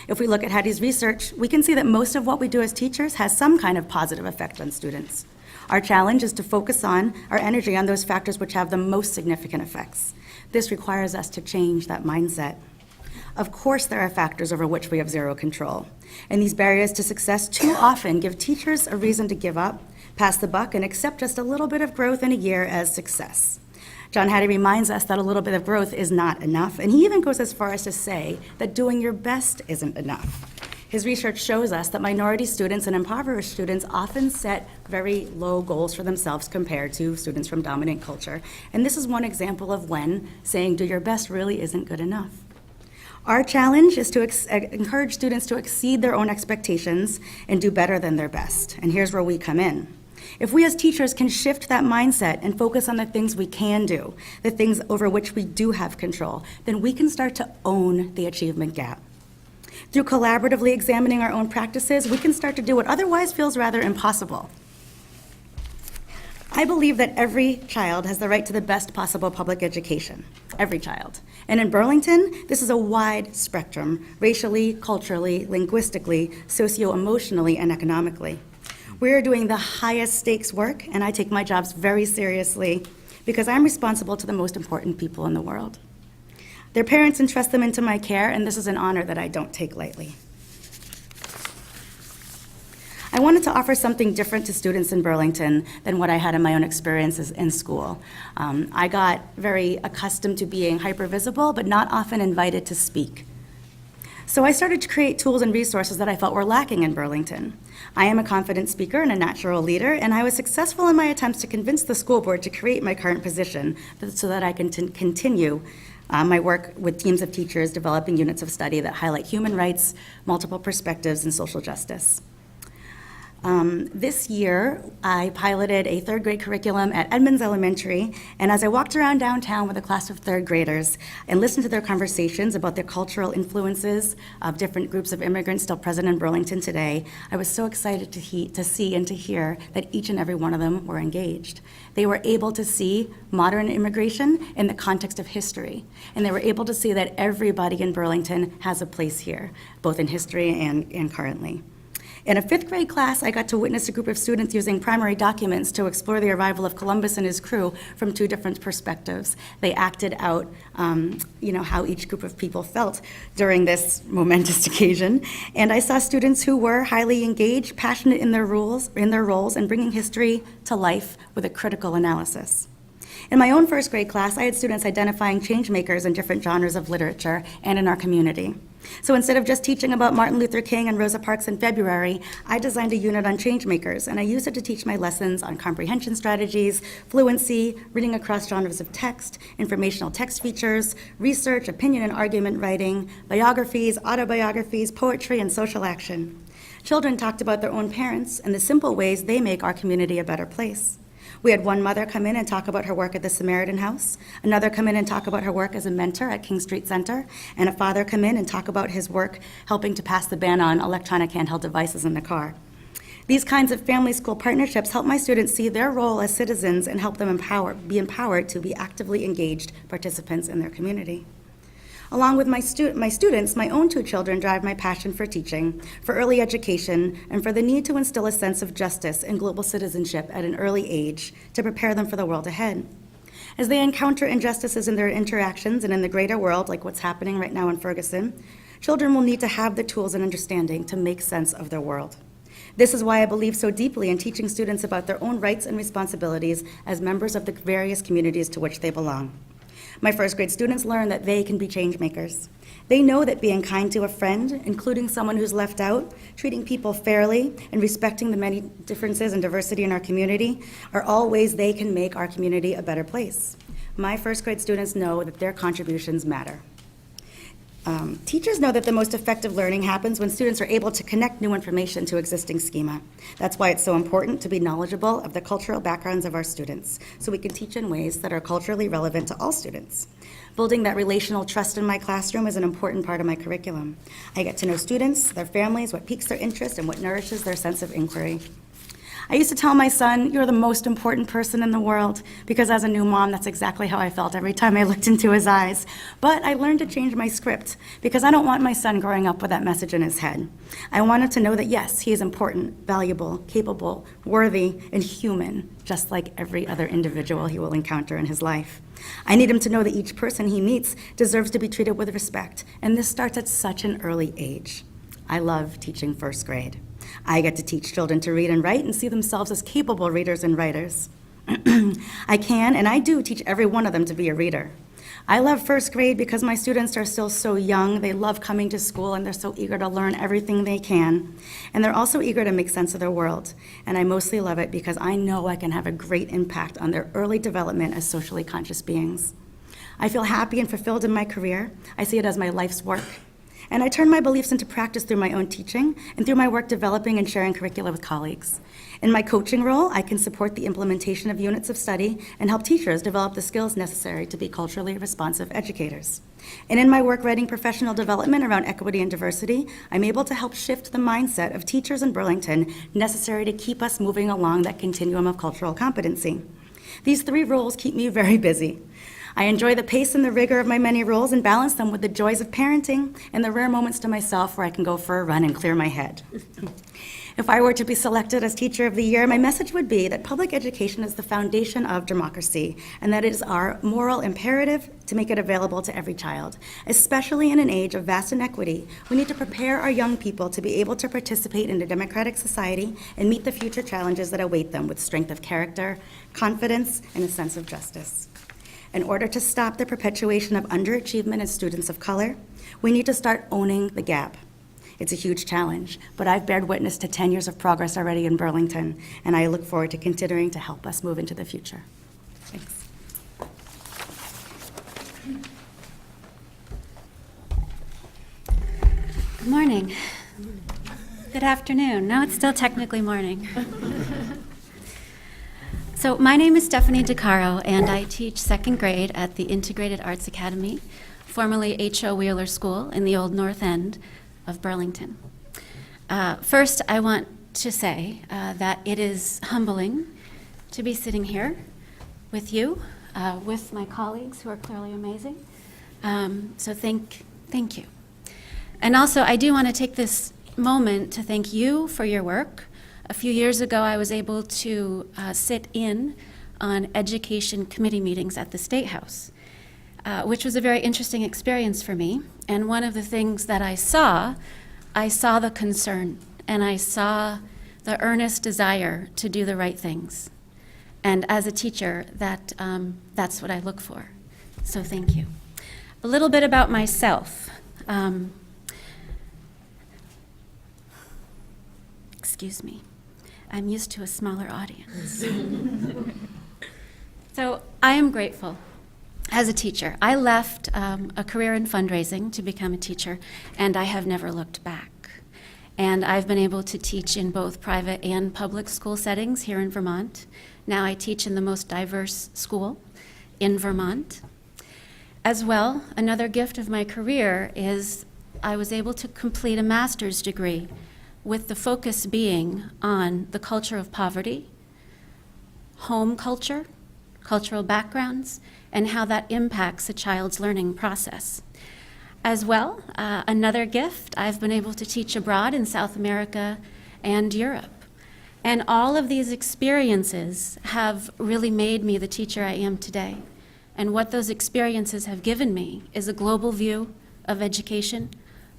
If we look at Hattie's research, we can see that most of what we do as teachers has some kind of positive effect on students. Our challenge is to focus on our energy on those factors which have the most significant effects. This requires us to change that mindset. Of course, there are factors over which we have zero control, and these barriers to success too often give teachers a reason to give up, pass the buck, and accept just a little bit of growth in a year as success. John Hattie reminds us that a little bit of growth is not enough, and he even goes as far as to say that doing your best isn't enough. His research shows us that minority students and impoverished students often set very low goals for themselves compared to students from dominant culture, and this is one example of when saying do your best really isn't good enough. Our challenge is to encourage students to exceed their own expectations and do better than their best, and here's where we come in. If we as teachers can shift that mindset and focus on the things we can do, the things over which we do have control, then we can start to own the achievement gap. Through collaboratively examining our own practices, we can start to do what otherwise feels rather impossible. I believe that every child has the right to the best possible public education, every child. And in Burlington, this is a wide spectrum, racially, culturally, linguistically, socio-emotionally, and economically. We are doing the highest stakes work, and I take my jobs very seriously because I'm responsible to the most important people in the world. Their parents entrust them into my care, and this is an honor that I don't take lightly. I wanted to offer something different to students in Burlington than what I had in my own experiences in school. I got very accustomed to being hypervisible, but not often invited to speak. So I started to create tools and resources that I felt were lacking in Burlington. I am a confident speaker and a natural leader, and I was successful in my attempts to convince the school board to create my current position so that I can continue my work with teams of teachers developing units of study that highlight human rights, multiple perspectives, and social justice. This year, I piloted a third grade curriculum at Edmonds Elementary, and as I walked around downtown with a class of third graders and listened to their conversations about the cultural influences of different groups of immigrants still present in Burlington today, I was so excited to see and to hear that each and every one of them were engaged. They were able to see modern immigration in the context of history, and they were able to see that everybody in Burlington has a place here, both in history and currently. In a fifth grade class, I got to witness a group of students using primary documents to explore the arrival of Columbus and his crew from two different perspectives. They acted out, how each group of people felt during this momentous occasion. And I saw students who were highly engaged, passionate in their roles, and bringing history to life with a critical analysis. In my own first grade class, I had students identifying change makers in different genres of literature and in our community. So instead of just teaching about Martin Luther King and Rosa Parks in February, I designed a unit on change makers, and I used it to teach my lessons on comprehension strategies, fluency, reading across genres of text, informational text features, research, opinion and argument writing, biographies, autobiographies, poetry, and social action. Children talked about their own parents and the simple ways they make our community a better place. We had one mother come in and talk about her work at the Samaritan House, another come in and talk about her work as a mentor at King Street Center, and a father come in and talk about his work helping to pass the ban on electronic handheld devices in the car. These kinds of family-school partnerships help my students see their role as citizens and help them be empowered to be actively engaged participants in their community. Along with my students, my own 2 children drive my passion for teaching, for early education, and for the need to instill a sense of justice and global citizenship at an early age to prepare them for the world ahead. As they encounter injustices in their interactions and in the greater world, like what's happening right now in Ferguson, children will need to have the tools and understanding to make sense of their world. This is why I believe so deeply in teaching students about their own rights and responsibilities as members of the various communities to which they belong. My first grade students learn that they can be change makers. They know that being kind to a friend, including someone who's left out, treating people fairly, and respecting the many differences and diversity in our community are all ways they can make our community a better place. My first grade students know that their contributions matter. Teachers know that the most effective learning happens when students are able to connect new information to existing schema. That's why it's so important to be knowledgeable of the cultural backgrounds of our students, so we can teach in ways that are culturally relevant to all students. Building that relational trust in my classroom is an important part of my curriculum. I get to know students, their families, what piques their interest, and what nourishes their sense of inquiry. I used to tell my son, "You're the most important person in the world," because as a new mom, that's exactly how I felt every time I looked into his eyes. But I learned to change my script because I don't want my son growing up with that message in his head. I want him to know that yes, he is important, valuable, capable, worthy, and human, just like every other individual he will encounter in his life. I need him to know that each person he meets deserves to be treated with respect, and this starts at such an early age. I love teaching first grade. I get to teach children to read and write and see themselves as capable readers and writers. I can, and I do, teach every one of them to be a reader. I love first grade because my students are still so young. They love coming to school, and they're so eager to learn everything they can. And they're also eager to make sense of their world. And I mostly love it because I know I can have a great impact on their early development as socially conscious beings. I feel happy and fulfilled in my career. I see it as my life's work. And I turn my beliefs into practice through my own teaching and through my work developing and sharing curricula with colleagues. In my coaching role, I can support the implementation of units of study and help teachers develop the skills necessary to be culturally responsive educators. And in my work writing professional development around equity and diversity, I'm able to help shift the mindset of teachers in Burlington necessary to keep us moving along that continuum of cultural competency. These 3 roles keep me very busy. I enjoy the pace and the rigor of my many roles and balance them with the joys of parenting and the rare moments to myself where I can go for a run and clear my head. If I were to be selected as Teacher of the Year, my message would be that public education is the foundation of democracy and that it is our moral imperative to make it available to every child. Especially in an age of vast inequity, we need to prepare our young people to be able to participate in a democratic society and meet the future challenges that await them with strength of character, confidence, and a sense of justice. In order to stop the perpetuation of underachievement in students of color, we need to start owning the gap. It's a huge challenge, but I've bared witness to 10 years of progress already in Burlington, and I look forward to continuing to help us move into the future. Thanks. Good morning. Good afternoon. No, it's still technically morning. So my name is Stephanie DeCaro, and I teach 2nd grade at the Integrated Arts Academy, formerly H.O. Wheeler School in the Old North End of Burlington. First, I want to say that it is humbling to be sitting here with you, with my colleagues who are clearly amazing. So thank you. And also, I do want to take this moment to thank you for your work. A few years ago, I was able to sit in on education committee meetings at the State House, which was a very interesting experience for me. And one of the things that I saw the concern, and I saw the earnest desire to do the right things. And as a teacher, that's what I look for. So thank you. A little bit about myself. Excuse me. I'm used to a smaller audience. So I am grateful as a teacher. I left a career in fundraising to become a teacher, and I have never looked back. And I've been able to teach in both private and public school settings here in Vermont. Now I teach in the most diverse school in Vermont. As well, another gift of my career is I was able to complete a master's degree with the focus being on the culture of poverty, home culture, cultural backgrounds, and how that impacts a child's learning process. As well, another gift, I've been able to teach abroad in South America and Europe. And all of these experiences have really made me the teacher I am today. And what those experiences have given me is a global view of education,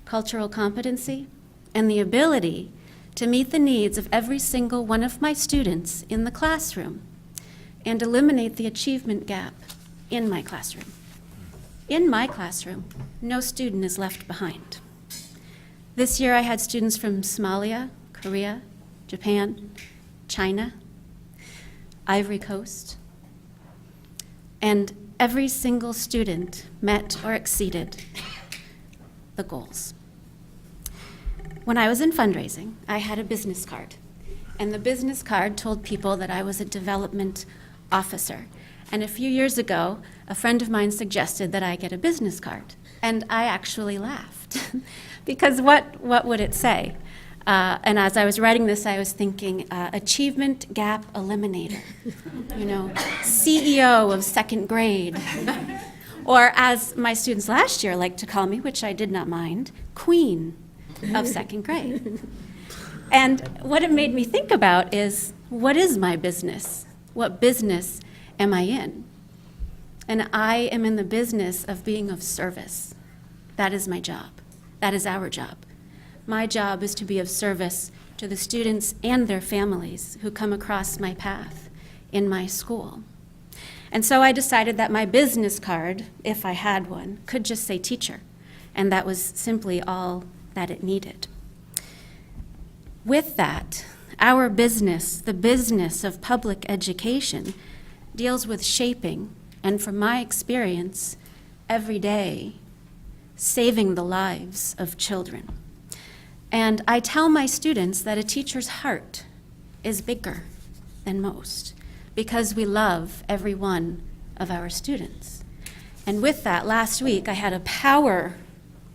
cultural competency, and the ability to meet the needs of every single one of my students in the classroom and eliminate the achievement gap in my classroom. In my classroom, no student is left behind. This year I had students from Somalia, Korea, Japan, China, Ivory Coast, and every single student met or exceeded the goals. When I was in fundraising, I had a business card, and the business card told people that I was a development officer. And a few years ago, a friend of mine suggested that I get a business card, and I actually laughed because what would it say? And as I was writing this, I was thinking, achievement gap eliminator, CEO of second grade. Or as my students last year liked to call me, which I did not mind, queen of second grade. And what it made me think about is, what is my business? What business am I in? And I am in the business of being of service. That is my job. That is our job. My job is to be of service to the students and their families who come across my path in my school. And so I decided that my business card, if I had one, could just say teacher, and that was simply all that it needed. With that, our business, the business of public education, deals with shaping, and from my experience, every day, saving the lives of children. And I tell my students that a teacher's heart is bigger than most because we love every one of our students. And with that, last week, I had a power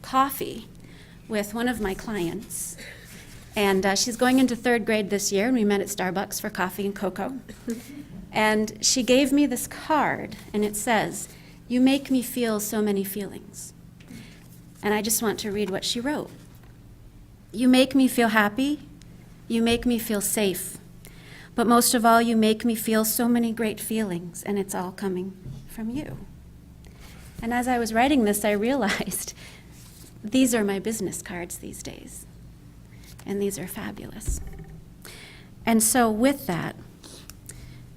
coffee with one of my clients. And she's going into third grade this year, and we met at Starbucks for coffee and cocoa. And she gave me this card, and it says, "You make me feel so many feelings." And I just want to read what she wrote. "You make me feel happy, you make me feel safe, but most of all, you make me feel so many great feelings, and it's all coming from you." And as I was writing this, I realized these are my business cards these days, and these are fabulous. And so with that,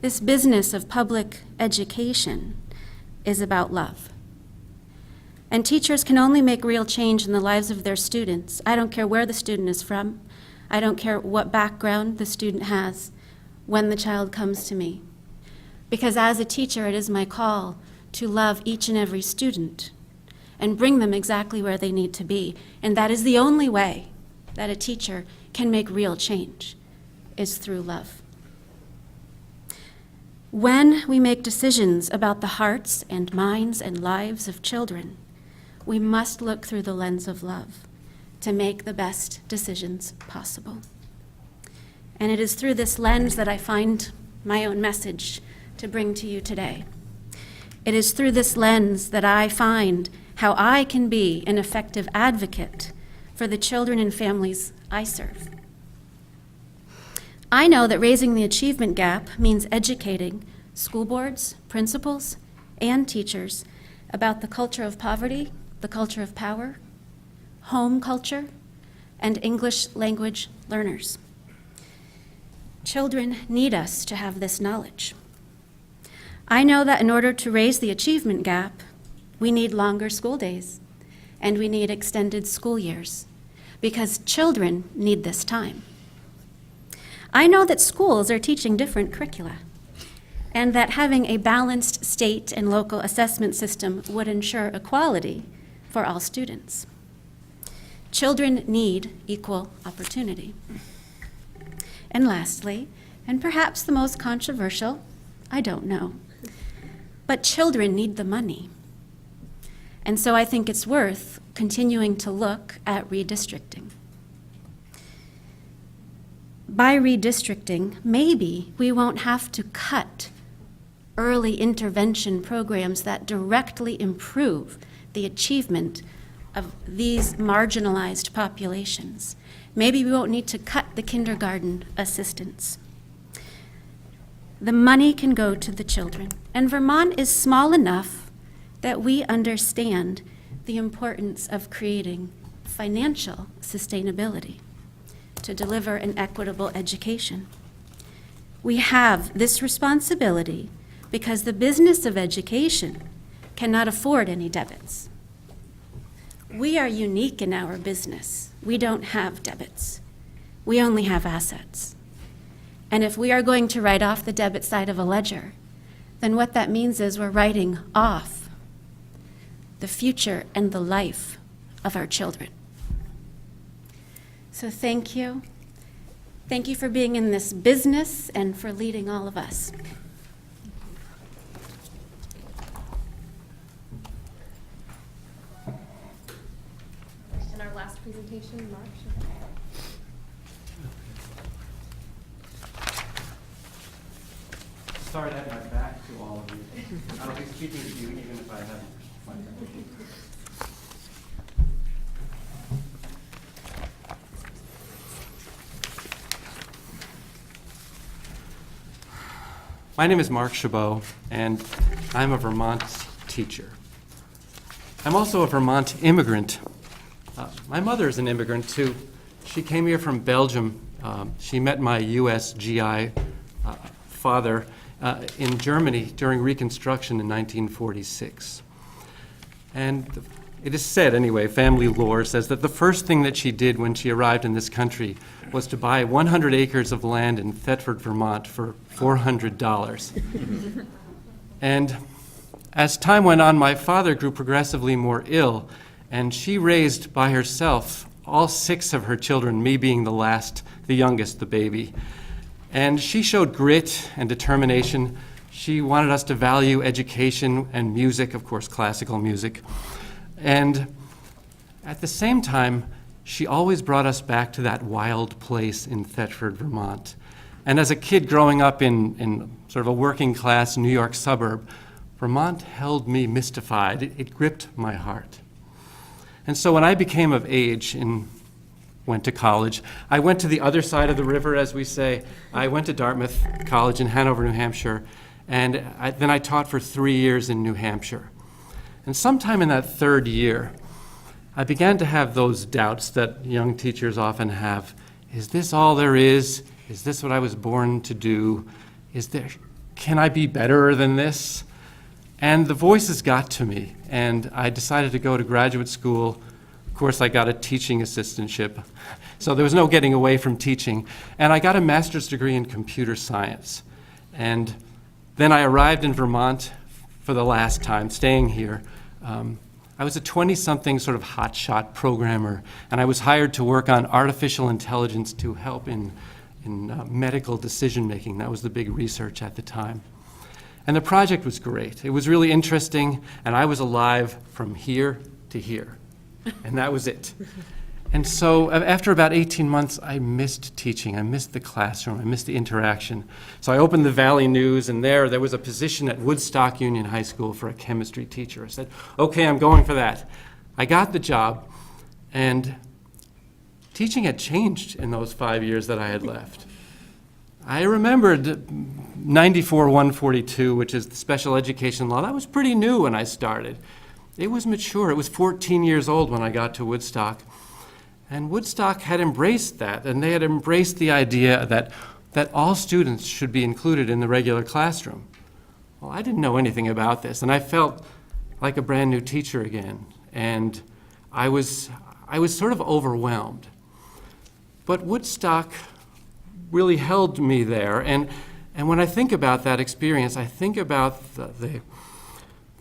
this business of public education is about love. And teachers can only make real change in the lives of their students. I don't care where the student is from. I don't care what background the student has when the child comes to me. Because as a teacher, it is my call to love each and every student and bring them exactly where they need to be. And that is the only way that a teacher can make real change, is through love. When we make decisions about the hearts and minds and lives of children, we must look through the lens of love to make the best decisions possible. And it is through this lens that I find my own message to bring to you today. It is through this lens that I find how I can be an effective advocate for the children and families I serve. I know that raising the achievement gap means educating school boards, principals, and teachers about the culture of poverty, the culture of power, home culture, and English language learners. Children need us to have this knowledge. I know that in order to raise the achievement gap, we need longer school days, and we need extended school years, because children need this time. I know that schools are teaching different curricula, and that having a balanced state and local assessment system would ensure equality for all students. Children need equal opportunity. And lastly, and perhaps the most controversial, I don't know, but children need the money. And so I think it's worth continuing to look at redistricting. By redistricting, maybe we won't have to cut early intervention programs that directly improve the achievement of these marginalized populations. Maybe we won't need to cut the kindergarten assistance. The money can go to the children. And Vermont is small enough that we understand the importance of creating financial sustainability to deliver an equitable education. We have this responsibility because the business of education cannot afford any debits. We are unique in our business. We don't have debits. We only have assets. And if we are going to write off the debit side of a ledger, then what that means is we're writing off the future and the life of our children. So thank you. Thank you for being in this business and for leading all of us. And our last presentation, Mark. Sorry to have my back to all of you. I'll be speaking to you even if I have my back. My name is Mark Chabot, and I'm a Vermont teacher. I'm also a Vermont immigrant. My mother is an immigrant, too. She came here from Belgium. She met my U.S. GI father in Germany during Reconstruction in 1946. And it is said, anyway, family lore says that the first thing that she did when she arrived in this country was to buy 100 acres of land in Thetford, Vermont for $400. And as time went on, my father grew progressively more ill, and she raised by herself all 6 of her children, me being the last, the youngest, the baby. And she showed grit and determination. She wanted us to value education and music, of course, classical music. And at the same time, she always brought us back to that wild place in Thetford, Vermont. And as a kid growing up in sort of a working class New York suburb, Vermont held me mystified. It gripped my heart. And so when I became of age and went to college, I went to the other side of the river, as we say. I went to Dartmouth College in Hanover, New Hampshire, and then I taught for 3 years in New Hampshire. And sometime in that 3rd year, I began to have those doubts that young teachers often have. Is this all there is? Is this what I was born to do? Can I be better than this? And the voices got to me, and I decided to go to graduate school. Of course, I got a teaching assistantship, so there was no getting away from teaching. And I got a master's degree in computer science. And then I arrived in Vermont for the last time, staying here. I was a 20-something sort of hotshot programmer, and I was hired to work on artificial intelligence to help in medical decision-making. That was the big research at the time. And the project was great. It was really interesting, and I was alive from here to here. And that was it. And so after about 18 months, I missed teaching. I missed the classroom. I missed the interaction. So I opened the Valley News, and there was a position at Woodstock Union High School for a chemistry teacher. I said, okay, I'm going for that. I got the job, and teaching had changed in those 5 years that I had left. I remembered 94-142, which is the special education law. That was pretty new when I started. It was mature. It was 14 years old when I got to Woodstock. And Woodstock had embraced that, and they had embraced the idea that all students should be included in the regular classroom. Well, I didn't know anything about this, and I felt like a brand new teacher again. And I was sort of overwhelmed. But Woodstock really held me there. And when I think about that experience, I think about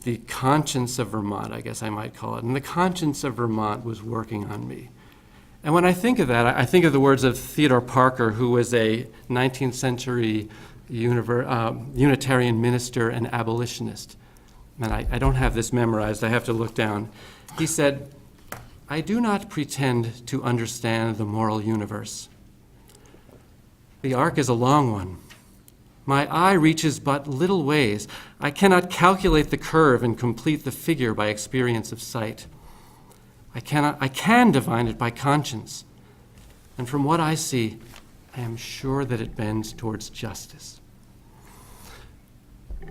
the conscience of Vermont, I guess I might call it. And the conscience of Vermont was working on me. And when I think of that, I think of the words of Theodore Parker, who was a 19th century Unitarian minister and abolitionist. And I don't have this memorized, I have to look down. He said, "I do not pretend to understand the moral universe. The arc is a long one. My eye reaches but little ways. I cannot calculate the curve and complete the figure by experience of sight. I can divine it by conscience. And from what I see, I am sure that it bends towards justice.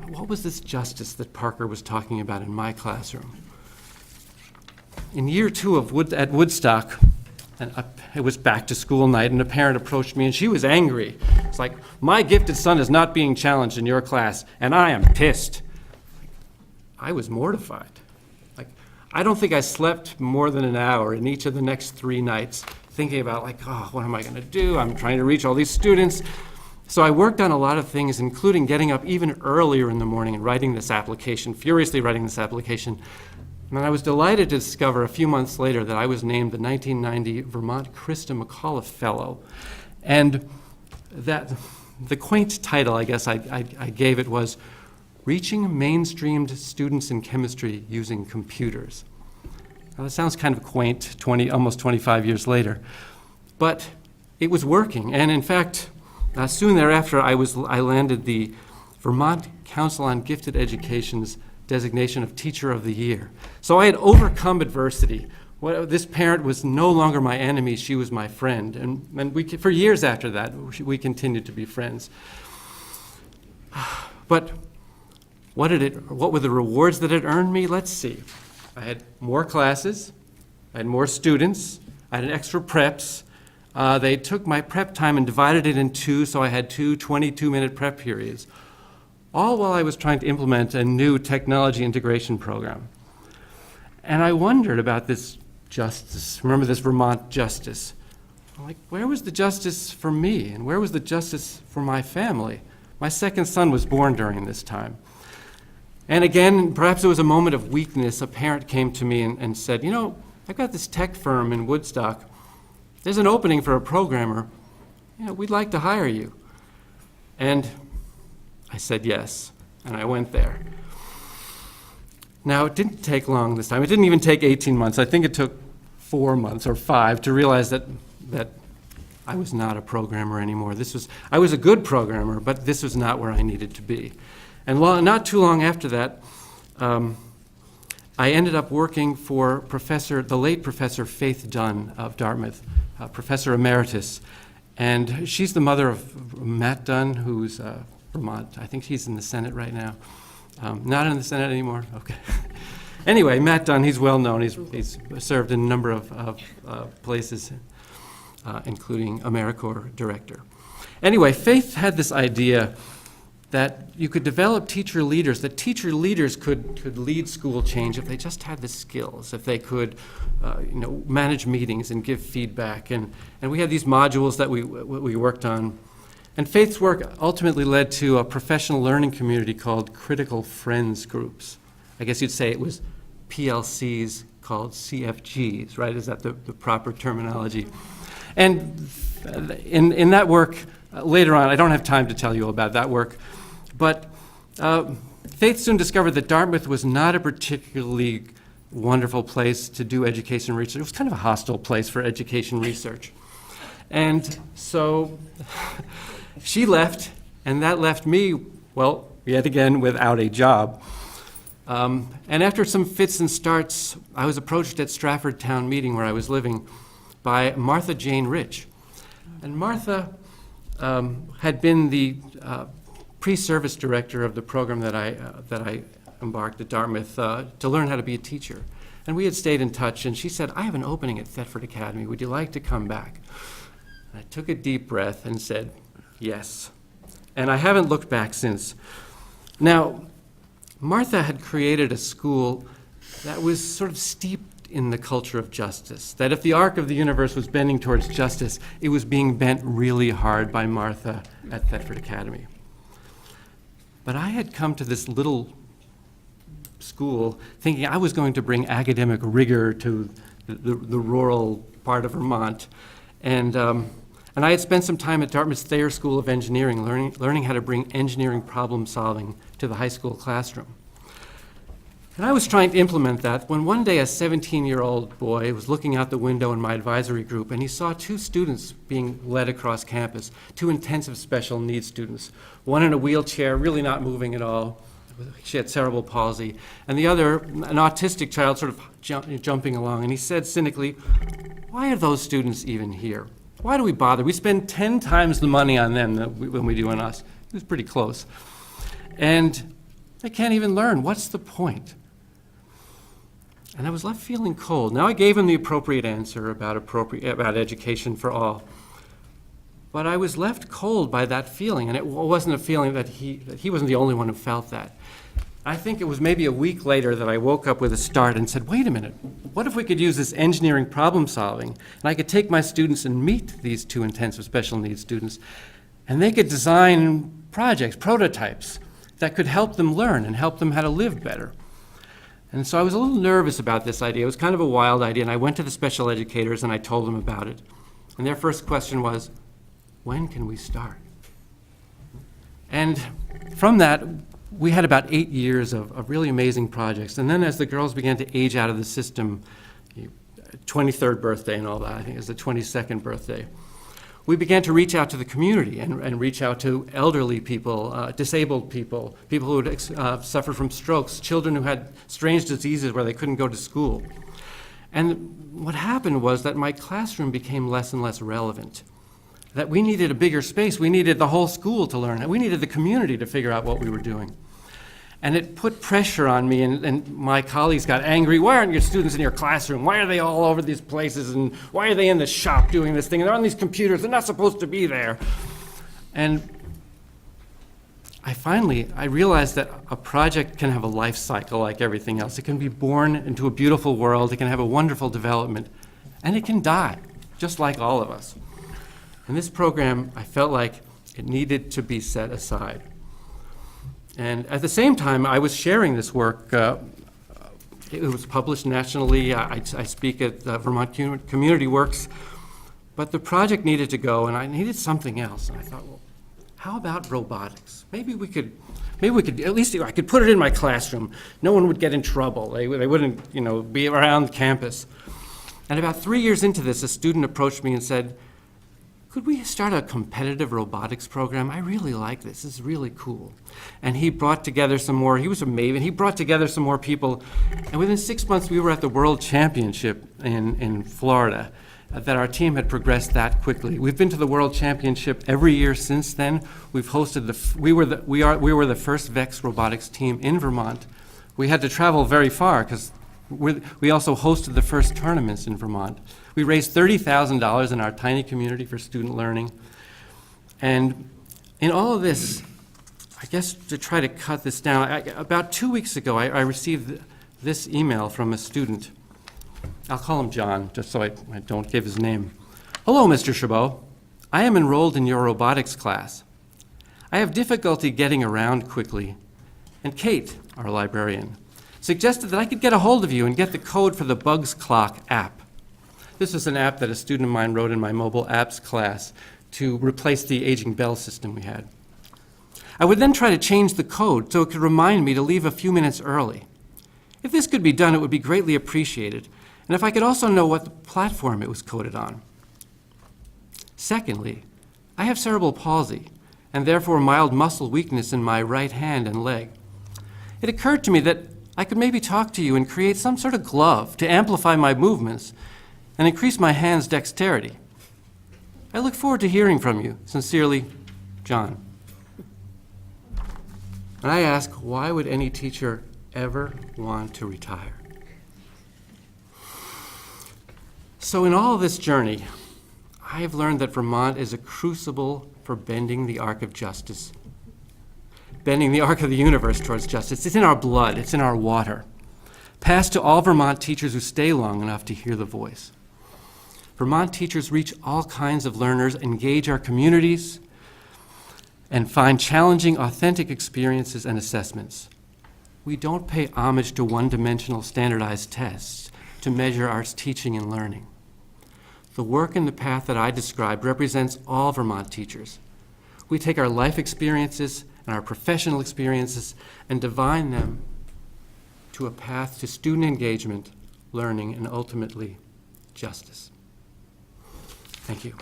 What was this justice that Parker was talking about in my classroom? In year 2 at Woodstock, it was back to school night, and a parent approached me, and she was angry. It's like, my gifted son is not being challenged in your class, and I am pissed. I was mortified. I don't think I slept more than an hour in each of the next 3 nights thinking about what am I going to do? I'm trying to reach all these students. So I worked on a lot of things, including getting up even earlier in the morning and writing this application, furiously writing this application. And I was delighted to discover a few months later that I was named the 1990 Vermont Christa McAuliffe Fellow. And that the quaint title, I guess, I gave it was Reaching Mainstreamed Students in Chemistry Using Computers. Now, that sounds kind of quaint, almost 25 years later, but it was working. And in fact, soon thereafter, I landed the Vermont Council on Gifted Education's designation of Teacher of the Year. So I had overcome adversity. This parent was no longer my enemy, she was my friend. And for years after that, we continued to be friends. But what were the rewards that it earned me? Let's see. I had more classes, I had more students, I had extra preps. They took my prep time and divided it in 2, so I had 2 22-minute prep periods, all while I was trying to implement a new technology integration program. And I wondered about this justice. Remember this Vermont justice? I'm like, where was the justice for me, and where was the justice for my family? My second son was born during this time. And again, perhaps it was a moment of weakness. A parent came to me and said, I've got this tech firm in Woodstock. There's an opening for a programmer. We'd like to hire you. And I said yes, and I went there. Now, it didn't take long this time. It didn't even take 18 months. I think it took 4 months or 5 to realize that I was not a programmer anymore. I was a good programmer, but this was not where I needed to be. And not too long after that, I ended up working for the late Professor Faith Dunn of Dartmouth, Professor Emeritus. And she's the mother of Matt Dunn, who's Vermont. I think he's in the Senate right now. Not in the Senate anymore? Okay. Anyway, Matt Dunn, he's well known. He's served in a number of places, including AmeriCorps director. Anyway, Faith had this idea that you could develop teacher leaders, that teacher leaders could lead school change if they just had the skills, if they could manage meetings and give feedback. And we had these modules that we worked on. And Faith's work ultimately led to a professional learning community called Critical Friends Groups. I guess you'd say it was PLCs called CFGs, right? Is that the proper terminology? And in that work, later on, I don't have time to tell you about that work, but Faith soon discovered that Dartmouth was not a particularly wonderful place to do education research. It was kind of a hostile place for education research. And so she left, and that left me, well, yet again, without a job. And after some fits and starts, I was approached at Stratford Town Meeting, where I was living, by Martha Jane Rich. And Martha had been the pre-service director of the program that I embarked at Dartmouth to learn how to be a teacher. And we had stayed in touch, and she said, I have an opening at Thetford Academy. Would you like to come back? And I took a deep breath and said, yes. And I haven't looked back since. Now, Martha had created a school that was sort of steeped in the culture of justice, that if the arc of the universe was bending towards justice, it was being bent really hard by Martha at Thetford Academy. But I had come to this little school thinking I was going to bring academic rigor to the rural part of Vermont. And I had spent some time at Dartmouth's Thayer School of Engineering, learning how to bring engineering problem solving to the high school classroom. And I was trying to implement that when one day a 17-year-old boy was looking out the window in my advisory group, and he saw 2 students being led across campus, 2 intensive special needs students, one in a wheelchair, really not moving at all, She had cerebral palsy. And the other, an autistic child, sort of jumping along. And he said cynically, "Why are those students even here? Why do we bother? We spend 10 times the money on them than we do on us." He was pretty close. And they can't even learn. What's the point? And I was left feeling cold. Now, I gave him the appropriate answer about education for all. But I was left cold by that feeling, and it wasn't a feeling that he wasn't the only one who felt that. I think it was maybe a week later that I woke up with a start and said, wait a minute, what if we could use this engineering problem solving, and I could take my students and meet these two intensive special needs students, and they could design projects, prototypes, that could help them learn and help them how to live better. And so I was a little nervous about this idea. It was kind of a wild idea, and I went to the special educators and I told them about it. And their first question was, when can we start? And from that, we had about 8 years of really amazing projects. And then as the girls began to age out of the system, 23rd birthday and all that, I think it was the 22nd birthday, we began to reach out to the community and reach out to elderly people, disabled people, people who had suffered from strokes, children who had strange diseases where they couldn't go to school. And what happened was that my classroom became less and less relevant, that we needed a bigger space. We needed the whole school to learn. We needed the community to figure out what we were doing. And it put pressure on me, and my colleagues got angry. Why aren't your students in your classroom? Why are they all over these places? And why are they in the shop doing this thing? And they're on these computers. They're not supposed to be there. And I realized that a project can have a life cycle like everything else. It can be born into a beautiful world. It can have a wonderful development. And it can die, just like all of us. And this program, I felt like it needed to be set aside. And at the same time, I was sharing this work. It was published nationally. I speak at Vermont Community Works. But the project needed to go, and I needed something else. And I thought, well, how about robotics? Maybe we could, at least I could put it in my classroom. No one would get in trouble. They wouldn't, be around campus. And about 3 years into this, a student approached me and said, could we start a competitive robotics program? I really like this. This is really cool. And he brought together some more, he was a maven, he brought together some more people. And within 6 months, we were at the World Championship in Florida, that our team had progressed that quickly. We've been to the World Championship every year since then. We've hosted we were the first VEX robotics team in Vermont. We had to travel very far because we also hosted the first tournaments in Vermont. We raised $30,000 in our tiny community for student learning. And in all of this, I guess to try to cut this down, about 2 weeks ago, I received this email from a student. I'll call him John, just so I don't give his name. Hello, Mr. Chabot. I am enrolled in your robotics class. I have difficulty getting around quickly. And Kate, our librarian, suggested that I could get a hold of you and get the code for the Bugs Clock app. This was an app that a student of mine wrote in my mobile apps class to replace the aging bell system we had. I would then try to change the code so it could remind me to leave a few minutes early. If this could be done, it would be greatly appreciated, and if I could also know what platform it was coded on. Secondly, I have cerebral palsy, and therefore mild muscle weakness in my right hand and leg. It occurred to me that I could maybe talk to you and create some sort of glove to amplify my movements and increase my hand's dexterity. I look forward to hearing from you. Sincerely, John. And I ask, why would any teacher ever want to retire? So in all of this journey, I have learned that Vermont is a crucible for bending the arc of justice, bending the arc of the universe towards justice. It's in our blood, it's in our water. Passed to all Vermont teachers who stay long enough to hear the voice. Vermont teachers reach all kinds of learners, engage our communities, and find challenging, authentic experiences and assessments. We don't pay homage to one-dimensional standardized tests to measure our teaching and learning. The work and the path that I described represents all Vermont teachers. We take our life experiences and our professional experiences and divine them to a path to student engagement, learning, and ultimately justice. Thank you.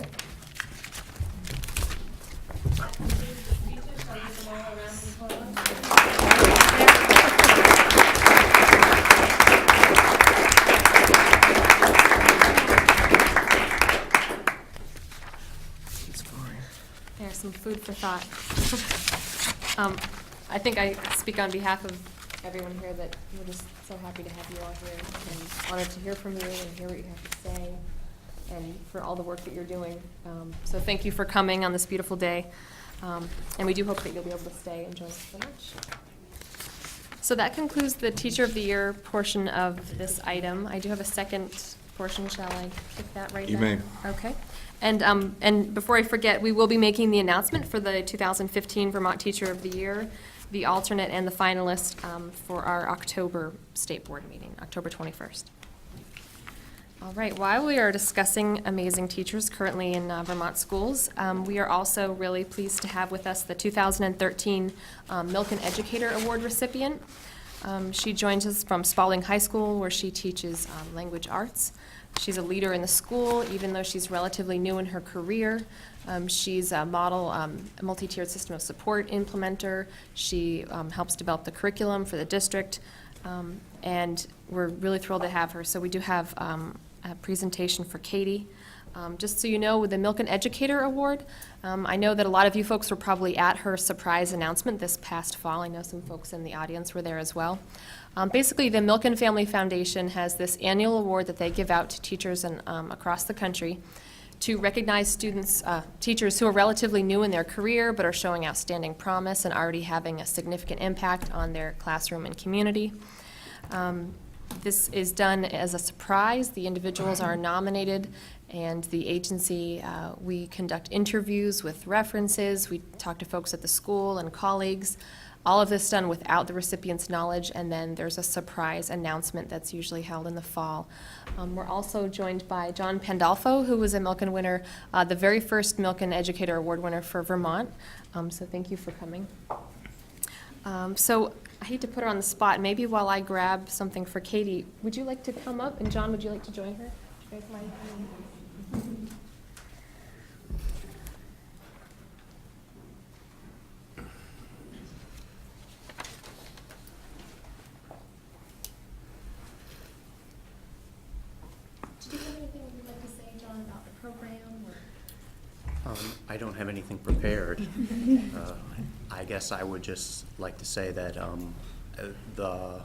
food for thought. I think I speak on behalf of everyone here that we're just so happy to have you all here and honored to hear from you and hear what you have to say and for all the work that you're doing. So thank you for coming on this beautiful day. And we do hope that you'll be able to stay and join us for lunch. So that concludes the Teacher of the Year portion of this item. I do have a second portion. Shall I kick that right now? You may. Okay. And before I forget, we will be making the announcement for the 2015 Vermont Teacher of the Year, the alternate and the finalist for our October State Board meeting, October 21st. All right, while we are discussing amazing teachers currently in Vermont schools, we are also really pleased to have with us the 2013 Milken Educator Award recipient. She joins us from Spalding High School, where she teaches language arts. She's a leader in the school, even though she's relatively new in her career. She's a model multi-tiered system of support implementer. She helps develop the curriculum for the district, and we're really thrilled to have her. So we do have a presentation for Katie. Just so you know, with the Milken Educator Award, I know that a lot of you folks were probably at her surprise announcement this past fall. I know some folks in the audience were there as well. Basically, the Milken Family Foundation has this annual award that they give out to teachers across the country to recognize students, teachers who are relatively new in their career but are showing outstanding promise and already having a significant impact on their classroom and community. This is done as a surprise. The individuals are nominated, and the agency, we conduct interviews with references. We talk to folks at the school and colleagues. All of this done without the recipient's knowledge, and then there's a surprise announcement that's usually held in the fall. We're also joined by John Pandolfo, who was a Milken winner, the very first Milken Educator Award winner for Vermont. So thank you for coming. So I hate to put her on the spot. Maybe while I grab something for Katie, would you like to come up? And John, would you like to join her? Do you guys mind? Did you have anything you'd like to say, John, about the program? Or? I don't have anything prepared. I guess I would just like to say that the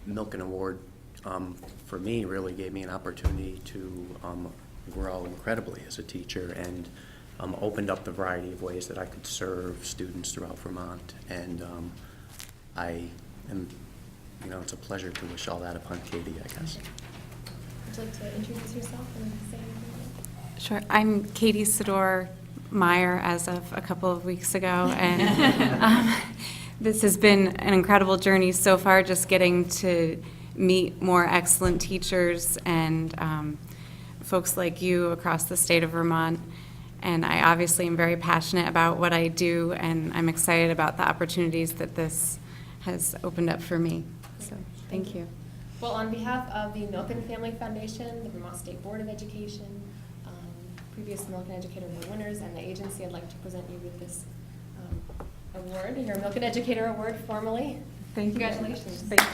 Milken Award for me really gave me an opportunity to grow incredibly as a teacher and opened up the variety of ways that I could serve students throughout Vermont. And I am, it's a pleasure to wish all that upon Katie, I guess. Would you like to introduce yourself and say anything? Sure. I'm Katie Sador Meyer as of a couple of weeks ago, and this has been an incredible journey so far, just getting to meet more excellent teachers and folks like you across the state of Vermont. And I obviously am very passionate about what I do, and I'm excited about the opportunities that this has opened up for me. So thank you. Well, on behalf of the Milken Family Foundation, the Vermont State Board of Education, previous Milken Educator Award winners, and the agency, I'd like to present you with this award, your Milken Educator Award formally. Thank you. Congratulations. Thank you.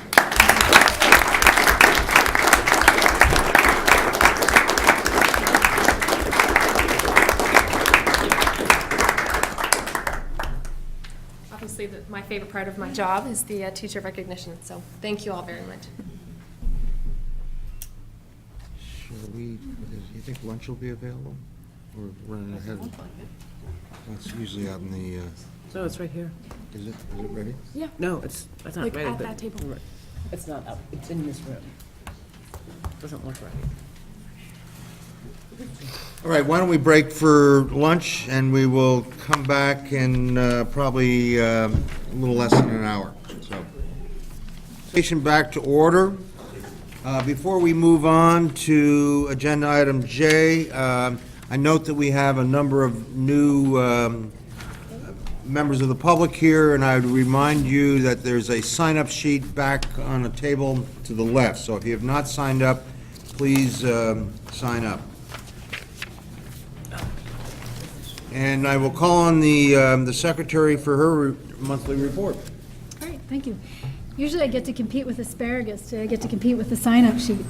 Obviously, my favorite part of my job is the teacher recognition, so thank you all very much. Do you think lunch will be available? We're running ahead. That's usually out in the, So it's right here. is it ready? Yeah. No, it's not Like ready. at but that table. It's not up. It's in this room. Doesn't look right. All right, why don't we break for lunch, and we will come back in probably a little less than an hour. So, station back to order. Before we move on to agenda item J, I note that we have a number of new members of the public here, and I would remind you that there's a sign-up sheet back on a table to the left. So if you have not signed up, please sign up. And I will call on the secretary for her monthly report. Great, thank you. Usually I get to compete with asparagus. Today I get to compete with the sign-up sheet.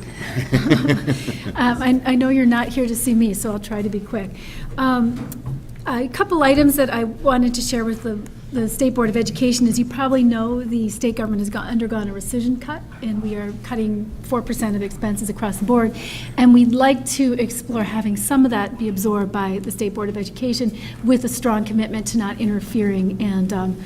I know you're not here to see me, so I'll try to be quick. A couple items that I wanted to share with the State Board of Education is you probably know the state government has undergone a rescission cut, and we are cutting 4% of expenses across the board. And we'd like to explore having some of that be absorbed by the State Board of Education with a strong commitment to not interfering and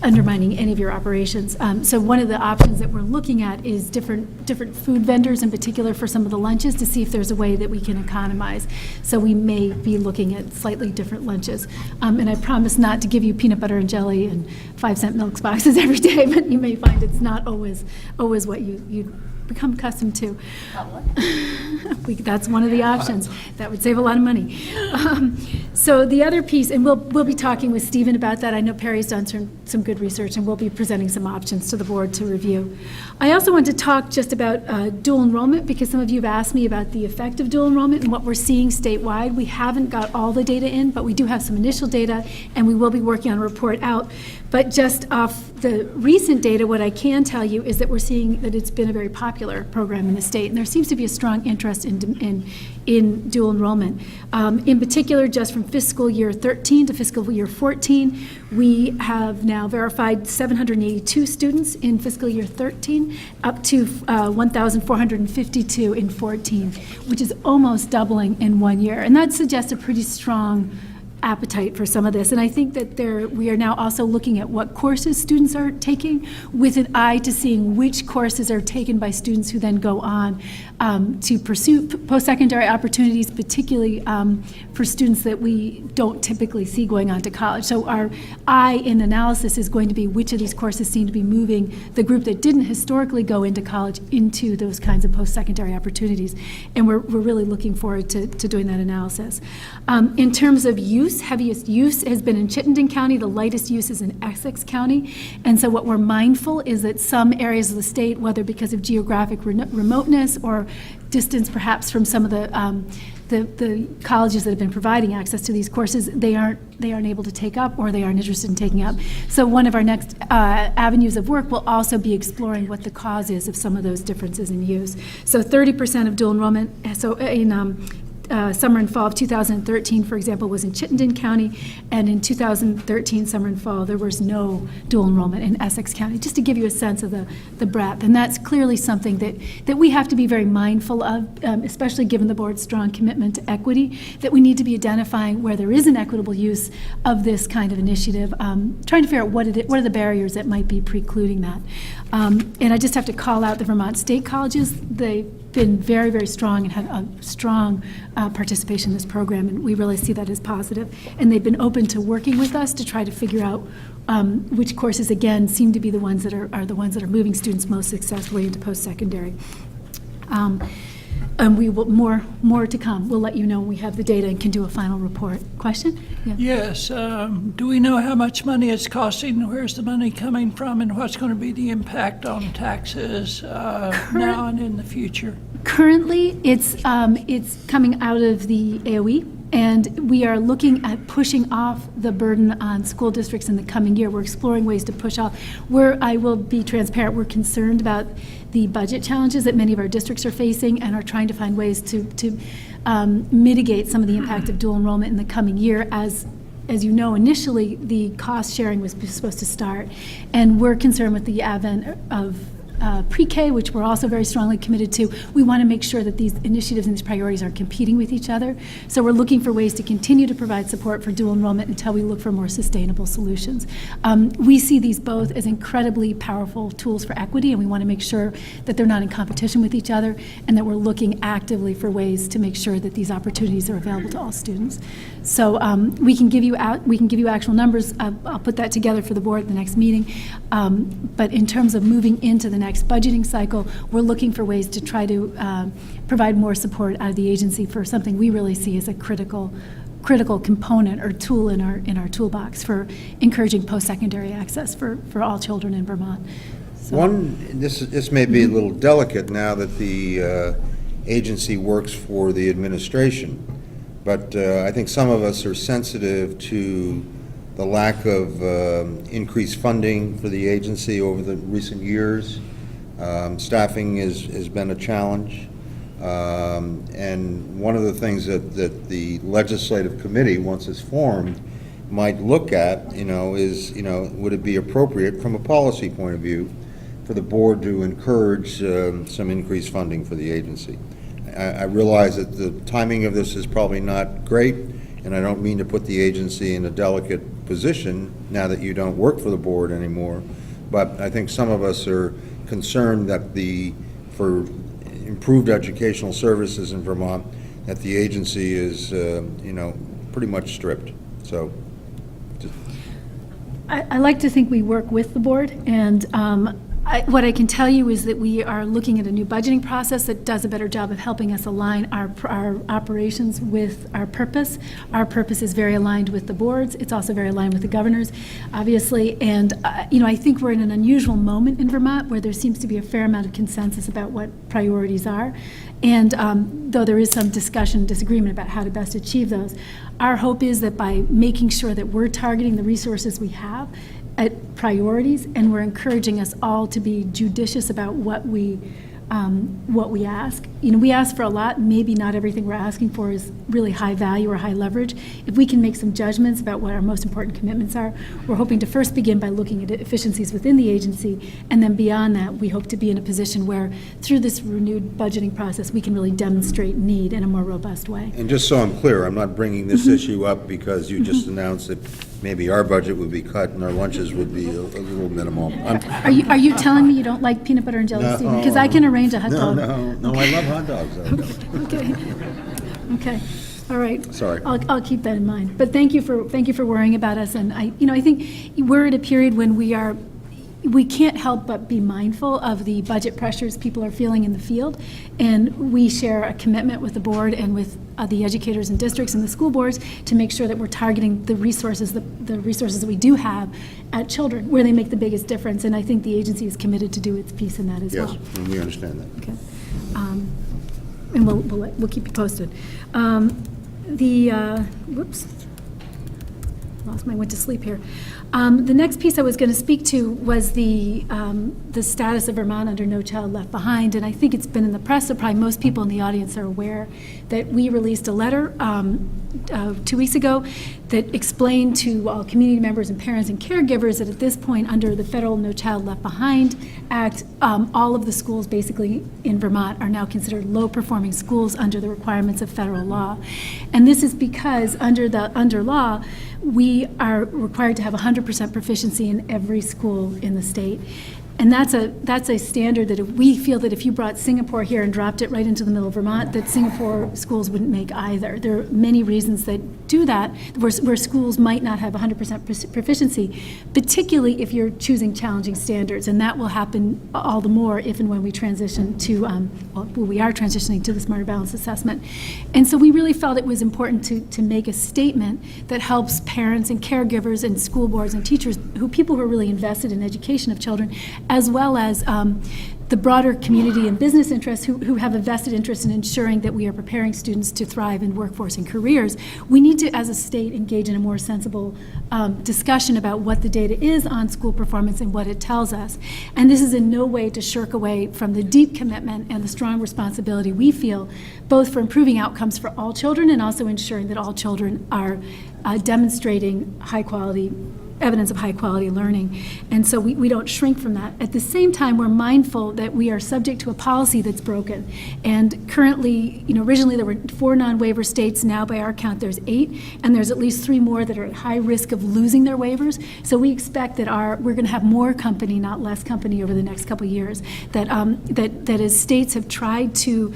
undermining any of your operations. So one of the options that we're looking at is different food vendors, in particular for some of the lunches, to see if there's a way that we can economize. So we may be looking at slightly different lunches. And I promise not to give you peanut butter and jelly and 5-cent milk boxes every day, but you may find it's not always what you become accustomed to. That's one of the options. That would save a lot of money. So the other piece, and we'll be talking with Stephen about that. I know Perry's done some good research, and we'll be presenting some options to the board to review. I also want to talk just about dual enrollment, because some of you have asked me about the effect of dual enrollment and what we're seeing statewide. We haven't got all the data in, but we do have some initial data, and we will be working on a report out. But just off the recent data, what I can tell you is that we're seeing that it's been a very popular program in the state, and there seems to be a strong interest in dual enrollment. In particular, just from fiscal year 13 to fiscal year 14, we have now verified 782 students in fiscal year 13, up to 1,452 in 14, which is almost doubling in 1 year. And that suggests a pretty strong appetite for some of this. And I think that we are now also looking at what courses students are taking, with an eye to seeing which courses are taken by students who then go on to pursue post-secondary opportunities, particularly for students that we don't typically see going on to college. So our eye in analysis is going to be which of these courses seem to be moving the group that didn't historically go into college into those kinds of post-secondary opportunities. And we're really looking forward to doing that analysis. In terms of use, heaviest use has been in Chittenden County. The lightest use is in Essex County. And so what we're mindful is that some areas of the state, whether because of geographic remoteness or distance perhaps from some of the colleges that have been providing access to these courses, they aren't able to take up, or they aren't interested in taking up. So one of our next avenues of work will also be exploring what the cause is of some of those differences in use. So 30% of dual enrollment, so in summer and fall of 2013, for example, was in Chittenden County, and in 2013, summer and fall, there was no dual enrollment in Essex County, just to give you a sense of the breadth. And that's clearly something that we have to be very mindful of, especially given the board's strong commitment to equity, that we need to be identifying where there is an equitable use of this kind of initiative, trying to figure out what are the barriers that might be precluding that. And I just have to call out the Vermont State Colleges. They've been very, very strong and had a strong participation in this program, and we really see that as positive. And they've been open to working with us to try to figure out which courses, again, seem to be the ones that are the ones that are moving students most successfully into post-secondary. And we will more to come. We'll let you know when we have the data and can do a final report. Question? Yeah. Yes. Do we know how much money it's costing? Where's the money coming from, and what's going to be the impact on taxes now and in the future? Currently, it's coming out of the AOE. And we are looking at pushing off the burden on school districts in the coming year. We're exploring ways to push off. I will be transparent, we're concerned about the budget challenges that many of our districts are facing, and are trying to find ways to mitigate some of the impact of dual enrollment in the coming year. As you know, initially, the cost sharing was supposed to start, and we're concerned with the advent of pre-K, which we're also very strongly committed to. We want to make sure that these initiatives and these priorities aren't competing with each other. So we're looking for ways to continue to provide support for dual enrollment until we look for more sustainable solutions. We see these both as incredibly powerful tools for equity, and we want to make sure that they're not in competition with each other, and that we're looking actively for ways to make sure that these opportunities are available to all students. So we can give you actual numbers. I'll put that together for the board at the next meeting. But in terms of moving into the next budgeting cycle, we're looking for ways to try to provide more support out of the agency for something we really see as a critical component or tool in our toolbox for encouraging post-secondary access for all children in Vermont. So. This may be a little delicate now that the agency works for the administration, but I think some of us are sensitive to the lack of increased funding for the agency over the recent years. Staffing has been a challenge. And one of the things that the legislative committee, once it's formed, might look at, is, would it be appropriate from a policy point of view for the board to encourage some increased funding for the agency? I realize that the timing of this is probably not great, and I don't mean to put the agency in a delicate position now that you don't work for the board anymore, but I think some of us are concerned that for improved educational services in Vermont, that the agency is, pretty much stripped. So, I like to think we work with the board, and what I can tell you is that we are looking at a new budgeting process that does a better job of helping us align our operations with our purpose. Our purpose is very aligned with the boards. It's also very aligned with the governors, obviously. And, I think we're in an unusual moment in Vermont where there seems to be a fair amount of consensus about what priorities are. And though there is some discussion, disagreement about how to best achieve those, our hope is that by making sure that we're targeting the resources we have at priorities, and we're encouraging us all to be judicious about what we ask. We ask for a lot. Maybe not everything we're asking for is really high value or high leverage. If we can make some judgments about what our most important commitments are, we're hoping to first begin by looking at efficiencies within the agency, and then beyond that, we hope to be in a position where, through this renewed budgeting process, we can really demonstrate need in a more robust way. and just so I'm clear, I'm not bringing this issue up because you just announced that maybe our budget would be cut and our lunches would be a little minimal. Are you telling me you don't like peanut butter and jelly, No. Stephen? Because I can arrange a hot dog. No, I love hot dogs, though. Okay, all right. Sorry. I'll keep that in mind. But thank you for worrying about us. And I think we're at a period when we can't help but be mindful of the budget pressures people are feeling in the field. And we share a commitment with the board and with the educators and districts and the school boards to make sure that we're targeting the resources that we do have at children where they make the biggest difference. And I think the agency is committed to do its piece in that as well. Yes, and we understand that. Okay. And we'll keep you posted. Whoops. Went to sleep here. The next piece I was going to speak to was the status of Vermont under No Child Left Behind, and I think it's been in the press, so probably most people in the audience are aware that we released a letter 2 weeks ago that explained to all community members and parents and caregivers that at this point, under the federal No Child Left Behind Act, all of the schools basically in Vermont are now considered low-performing schools under the requirements of federal law. And this is because under law, we are required to have 100% proficiency in every school in the state. And that's a standard that we feel that if you brought Singapore here and dropped it right into the middle of Vermont, that Singapore schools wouldn't make either. There are many reasons that do that, where schools might not have 100% proficiency, particularly if you're choosing challenging standards. And that will happen all the more if and when we transition to, we are transitioning to the Smarter Balanced Assessment. And so we really felt it was important to make a statement that helps parents and caregivers and school boards and teachers, people who are really invested in education of children, as well as the broader community and business interests who have a vested interest in ensuring that we are preparing students to thrive in workforce and careers. We need to, as a state, engage in a more sensible discussion about what the data is on school performance and what it tells us. And this is in no way to shirk away from the deep commitment and the strong responsibility we feel, both for improving outcomes for all children and also ensuring that all children are demonstrating high-quality evidence of high-quality learning. And so we don't shrink from that. At the same time, we're mindful that we are subject to a policy that's broken. And currently, originally there were 4 non-waiver states. Now, by our count, there's 8. And there's at least 3 more that are at high risk of losing their waivers. So we expect that we're going to have more company, not less company, over the next couple of years. That as states have tried to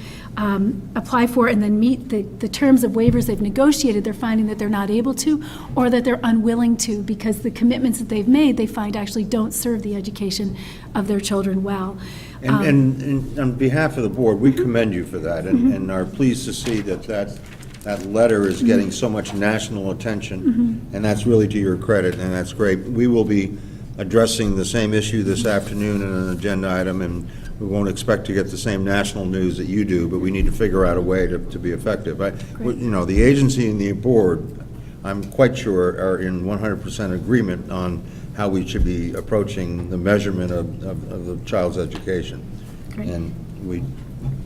apply for and then meet the terms of waivers they've negotiated, they're finding that they're not able to, or that they're unwilling to, because the commitments that they've made, they find actually don't serve the education of their children well. And on behalf of the board, we commend you for that, and are pleased to see that letter is getting so much national attention, and that's really to your credit, and that's great. We will be addressing the same issue this afternoon in an agenda item, and we won't expect to get the same national news that you do, but we need to figure out a way to be effective. The agency and the board, I'm quite sure, are in 100% agreement on how we should be approaching the measurement of the child's education. Great. And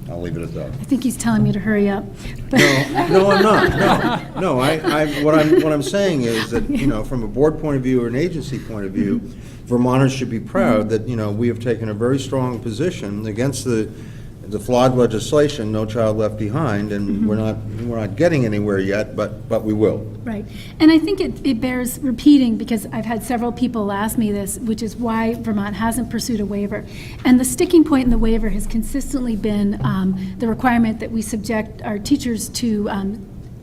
I'll leave it at that. I think he's telling me to hurry up. No, I'm not. No, what I'm saying is that, from a board point of view or an agency point of view, Vermonters should be proud that, we have taken a very strong position against the flawed legislation, No Child Left Behind, and we're not getting anywhere yet, but we will. Right. And I think it bears repeating, because I've had several people ask me this, which is why Vermont hasn't pursued a waiver. And the sticking point in the waiver has consistently been the requirement that we subject our teachers to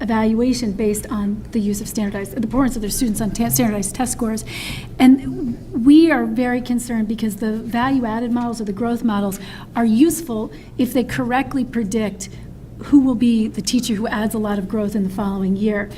evaluation based on the use of the performance of their students on standardized test scores. And we are very concerned because the value-added models or the growth models are useful if they correctly predict who will be the teacher who adds a lot of growth in the following year.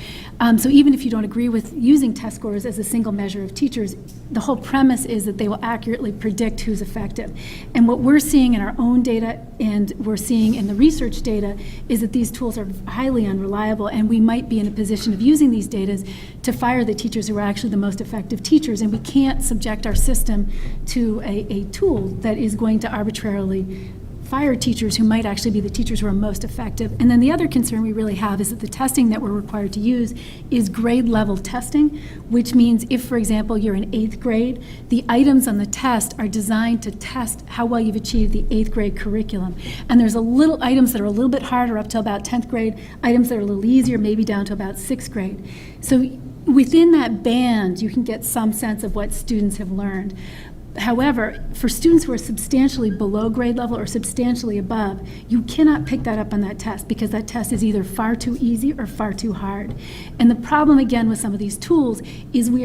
So even if you don't agree with using test scores as a single measure of teachers, the whole premise is that they will accurately predict who's effective. And what we're seeing in our own data and we're seeing in the research data is that these tools are highly unreliable, and we might be in a position of using these data to fire the teachers who are actually the most effective teachers. And we can't subject our system to a tool that is going to arbitrarily fire teachers who might actually be the teachers who are most effective. And then the other concern we really have is that the testing that we're required to use is grade level testing, which means if, for example, you're in 8th grade, the items on the test are designed to test how well you've achieved the 8th grade curriculum. And there's items that are a little bit harder up to about 10th grade, items that are a little easier, maybe down to about 6th grade. So within that band, you can get some sense of what students have learned. However, for students who are substantially below grade level or substantially above, you cannot pick that up on that test because that test is either far too easy or far too hard. And the problem, again, with some of these tools is we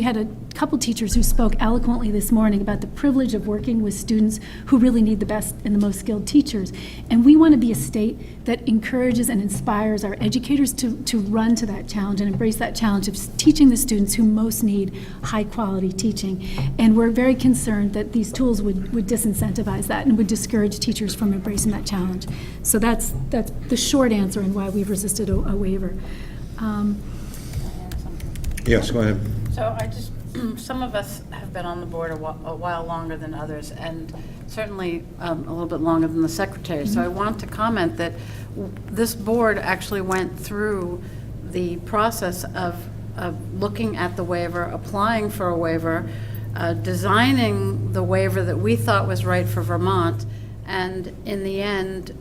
had a couple teachers who spoke eloquently this morning about the privilege of working with students who really need the best and the most skilled teachers. And we want to be a state that encourages and inspires our educators to run to that challenge and embrace that challenge of teaching the students who most need high-quality teaching. And we're very concerned that these tools would disincentivize that and would discourage teachers from embracing that challenge. So that's the short answer on why we've resisted a waiver. Yes, go ahead. So some of us have been on the board a while longer than others, and certainly a little bit longer than the secretary. So I want to comment that this board actually went through the process of looking at the waiver, applying for a waiver, designing the waiver that we thought was right for Vermont, and in the end,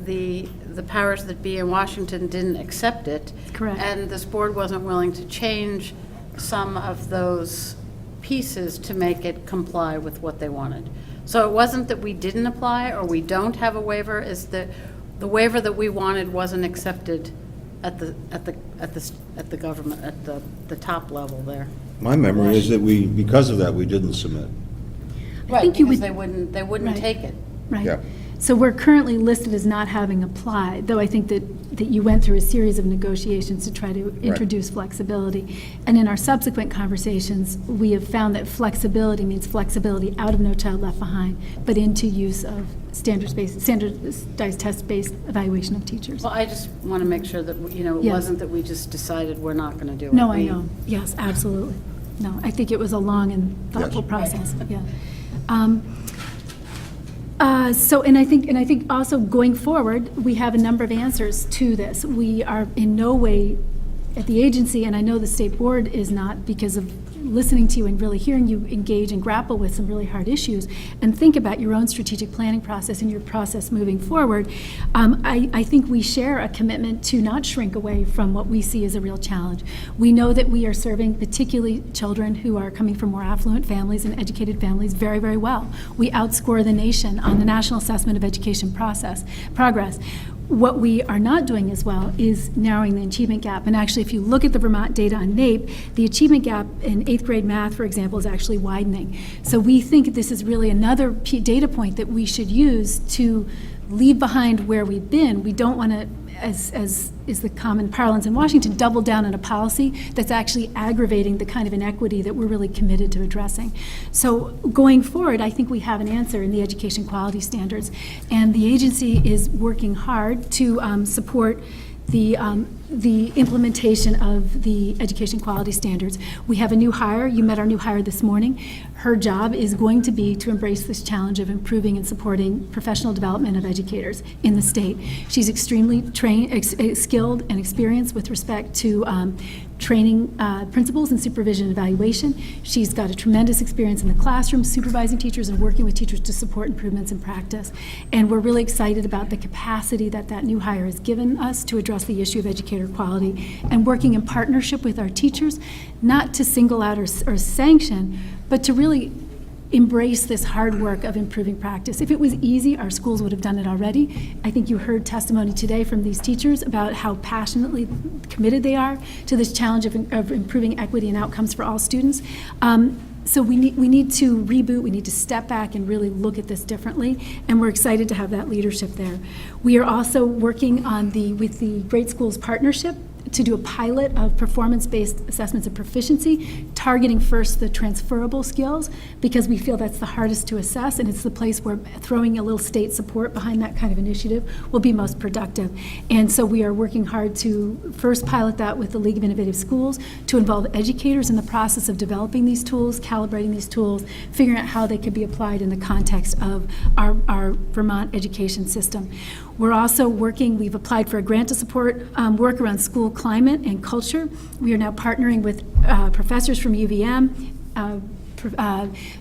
the powers that be in Washington didn't accept it. Correct. And this board wasn't willing to change some of those pieces to make it comply with what they wanted. So it wasn't that we didn't apply or we don't have a waiver, is that the waiver that we wanted wasn't accepted at the government, at the top level there. My memory is that because of that, we didn't submit. Right, because they wouldn't Right. take it. Right. Yeah. So we're currently listed as not having applied, though I think that you went through a series of negotiations to try to introduce flexibility. And in our subsequent conversations, we have found that flexibility means flexibility out of No Child Left Behind, but into use of standardized test-based evaluation of teachers. Well, I just want to make sure that, it Yes. wasn't that we just decided we're not going to do it. No, I know. Yes, absolutely. No, I think it was a long and thoughtful process. Yeah. And I think also going forward, we have a number of answers to this. We are in no way at the agency, and I know the state board is not, because of listening to you and really hearing you engage and grapple with some really hard issues and think about your own strategic planning process and your process moving forward. I think we share a commitment to not shrink away from what we see as a real challenge. We know that we are serving particularly children who are coming from more affluent families and educated families very, very well. We outscore the nation on the National Assessment of Education progress. What we are not doing as well is narrowing the achievement gap. And actually, if you look at the Vermont data on NAEP, the achievement gap in 8th grade math, for example, is actually widening. So we think this is really another data point that we should use to leave behind where we've been. We don't want to, as is the common parlance in Washington, double down on a policy that's actually aggravating the kind of inequity that we're really committed to addressing. So going forward, I think we have an answer in the education quality standards, and the agency is working hard to support the implementation of the education quality standards. We have a new hire. You met our new hire this morning. her job is going to be to embrace this challenge of improving and supporting professional development of educators in the state. She's extremely skilled and experienced with respect to training principals and supervision and evaluation. She's got a tremendous experience in the classroom, supervising teachers and working with teachers to support improvements in practice. And we're really excited about the capacity that that new hire has given us to address the issue of educator quality and working in partnership with our teachers, not to single out or sanction, but to really embrace this hard work of improving practice. If it was easy, our schools would have done it already. I think you heard testimony today from these teachers about how passionately committed they are to this challenge of improving equity and outcomes for all students. So we need to reboot, we need to step back and really look at this differently, and we're excited to have that leadership there. We are also working on with the Great Schools Partnership to do a pilot of performance-based assessments of proficiency, targeting first the transferable skills, because we feel that's the hardest to assess, and it's the place where throwing a little state support behind that kind of initiative will be most productive. And so we are working hard to first pilot that with the League of Innovative Schools, to involve educators in the process of developing these tools, calibrating these tools, figuring out how they could be applied in the context of our Vermont education system. We're also working, we've applied for a grant to support work around school climate and culture. We are now partnering with professors from UVM,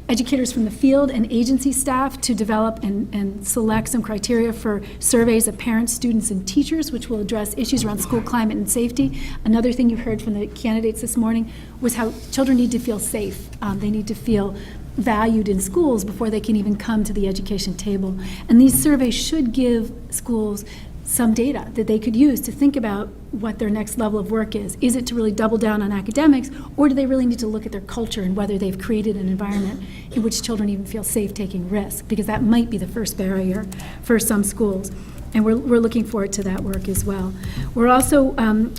educators from the field and agency staff to develop and select some criteria for surveys of parents, students, and teachers, which will address issues around school climate and safety. Another thing you heard from the candidates this morning was how children need to feel safe. They need to feel valued in schools before they can even come to the education table. And these surveys should give schools some data that they could use to think about what their next level of work is. Is it to really double down on academics, or do they really need to look at their culture and whether they've created an environment in which children even feel safe taking risks? Because that might be the first barrier for some schools. And we're looking forward to that work as well. We're also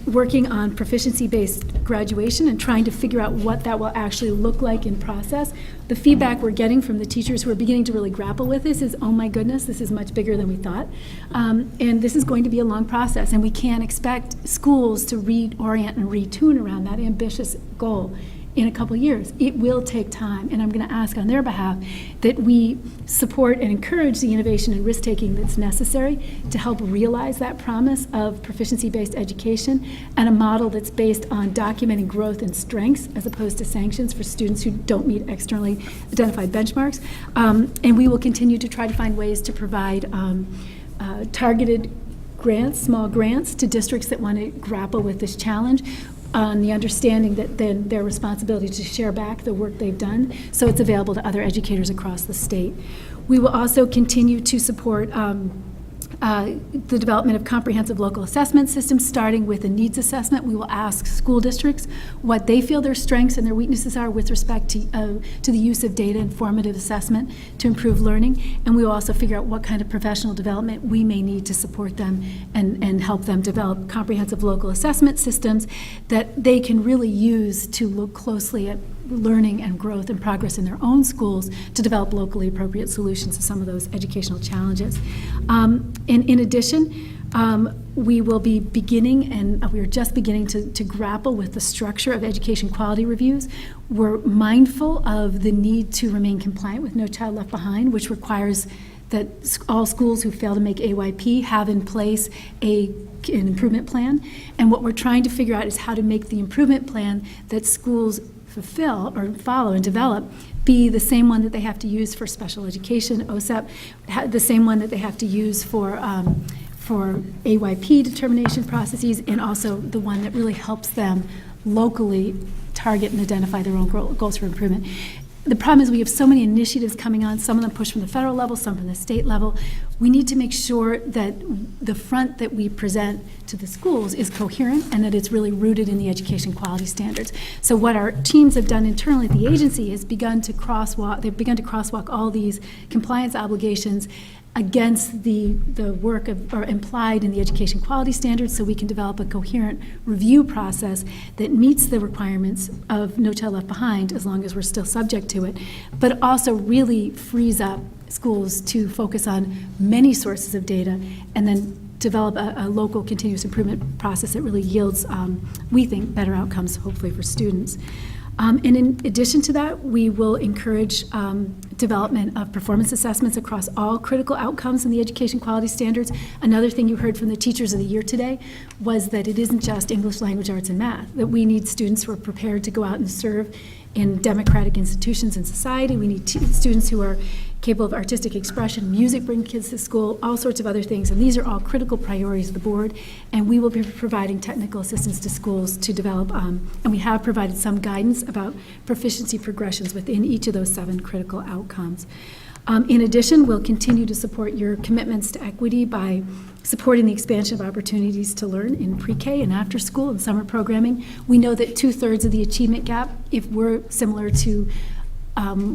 working on proficiency-based graduation and trying to figure out what that will actually look like in process. The feedback we're getting from the teachers who are beginning to really grapple with this is, oh my goodness, this is much bigger than we thought. And this is going to be a long process, and we can't expect schools to reorient and retune around that ambitious goal in a couple years. It will take time, and I'm going to ask on their behalf that we support and encourage the innovation and risk-taking that's necessary to help realize that promise of proficiency-based education and a model that's based on documenting growth and strengths as opposed to sanctions for students who don't meet externally identified benchmarks. And we will continue to try to find ways to provide targeted grants, small grants, to districts that want to grapple with this challenge, on the understanding that then their responsibility to share back the work they've done, so it's available to other educators across the state. We will also continue to support the development of comprehensive local assessment systems, starting with a needs assessment. We will ask school districts what they feel their strengths and their weaknesses are with respect to the use of data-informative assessment to improve learning, and we will also figure out what kind of professional development we may need to support them and help them develop comprehensive local assessment systems that they can really use to look closely at learning and growth and progress in their own schools to develop locally appropriate solutions to some of those educational challenges. And in addition, we will be beginning, and we are just beginning to grapple with the structure of education quality reviews. We're mindful of the need to remain compliant with No Child Left Behind, which requires that all schools who fail to make AYP have in place an improvement plan. And what we're trying to figure out is how to make the improvement plan that schools fulfill or follow and develop be the same one that they have to use for special education, OSEP, the same one that they have to use for AYP determination processes, and also the one that really helps them locally target and identify their own goals for improvement. The problem is we have so many initiatives coming on, some of them push from the federal level, some from the state level. We need to make sure that the front that we present to the schools is coherent and that it's really rooted in the education quality standards. So what our teams have done internally at the agency is they've begun to crosswalk all these compliance obligations against the work or implied in the education quality standards, so we can develop a coherent review process that meets the requirements of No Child Left Behind, as long as we're still subject to it, but also really frees up schools to focus on many sources of data and then develop a local continuous improvement process that really yields, we think, better outcomes, hopefully, for students. And in addition to that, we will encourage development of performance assessments across all critical outcomes in the education quality standards. Another thing you heard from the Teachers of the Year today was that it isn't just English, language, arts, and math, that we need students who are prepared to go out and serve in democratic institutions in society. We need students who are capable of artistic expression, music, bring kids to school, all sorts of other things. And these are all critical priorities of the board. And we will be providing technical assistance to schools to develop, and we have provided some guidance about proficiency progressions within each of those 7 critical outcomes. In addition, we'll continue to support your commitments to equity by supporting the expansion of opportunities to learn in pre-K and after school and summer programming. We know that 2/3 of the achievement gap, if we're similar to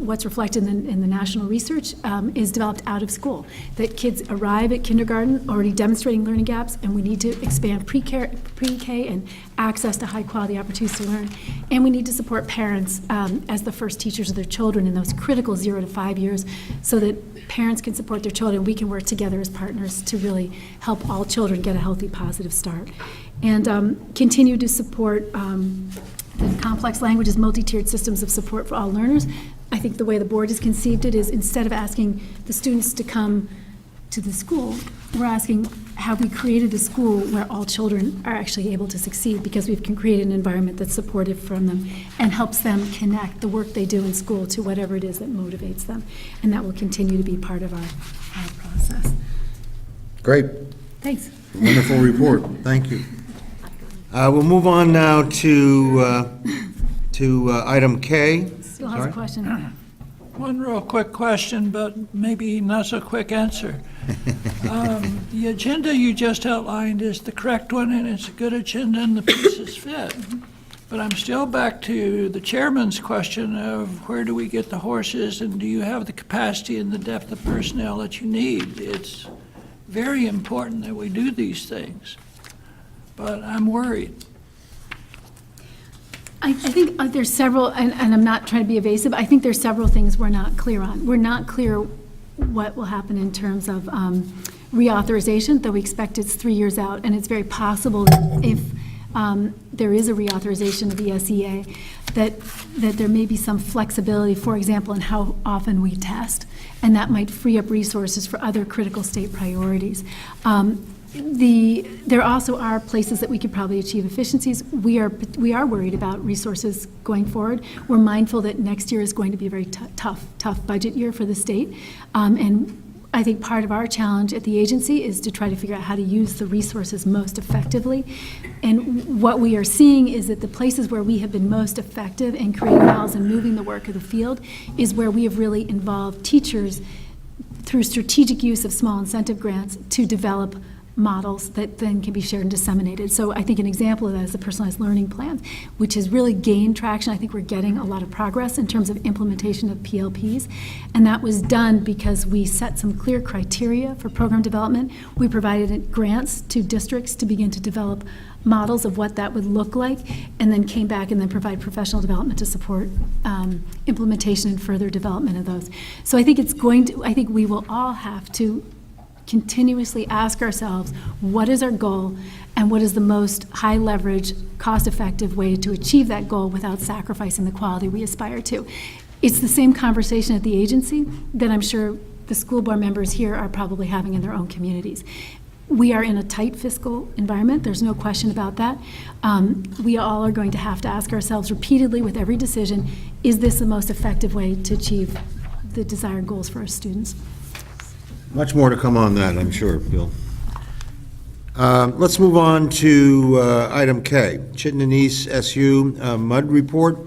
what's reflected in the national research, is developed out of school. That kids arrive at kindergarten already demonstrating learning gaps, and we need to expand pre-K and access to high-quality opportunities to learn. And we need to support parents as the first teachers of their children in those critical 0 to 5 years, so that parents can support their children. We can work together as partners to really help all children get a healthy, positive start. And continue to support the complex languages, multi-tiered systems of support for all learners. I think the way the board has conceived it is, instead of asking the students to come to the school, we're asking, have we created a school where all children are actually able to succeed, because we've created an environment that's supportive from them and helps them connect the work they do in school to whatever it is that motivates them. And that will continue to be part of our process. Great. Thanks. Wonderful report. Thank you. We'll move on now to item K. Still has a question. One real quick question, but maybe not so quick answer. The agenda you just outlined is the correct one, and it's a good agenda, and the pieces fit. But I'm still back to the chairman's question of where do we get the horses, and do you have the capacity and the depth of personnel that you need? It's very important that we do these things, but I'm worried. I think there's several, and I'm not trying to be evasive, I think there's several things we're not clear on. We're not clear what will happen in terms of reauthorization, though we expect it's 3 years out, and it's very possible that if there is a reauthorization of the SEA, that there may be some flexibility, for example, in how often we test, and that might free up resources for other critical state priorities. There also are places that we could probably achieve efficiencies. We are worried about resources going forward. We're mindful that next year is going to be a very tough budget year for the state. And I think part of our challenge at the agency is to try to figure out how to use the resources most effectively. And what we are seeing is that the places where we have been most effective in creating models and moving the work of the field is where we have really involved teachers through strategic use of small incentive grants to develop models that then can be shared and disseminated. So I think an example of that is the personalized learning plans, which has really gained traction. I think we're getting a lot of progress in terms of implementation of PLPs. And that was done because we set some clear criteria for program development. We provided grants to districts to begin to develop models of what that would look like, and then came back and then provide professional development to support implementation and further development of those. So I think I think we will all have to continuously ask ourselves, what is our goal, and what is the most high leverage, cost-effective way to achieve that goal without sacrificing the quality we aspire to. It's the same conversation at the agency that I'm sure the school board members here are probably having in their own communities. We are in a tight fiscal environment, there's no question about that. We all are going to have to ask ourselves repeatedly with every decision, is this the most effective way to achieve the desired goals for our students? Much more to come on that, I'm sure, Bill. Let's move on to item K, Chittenden East SU Mud Report.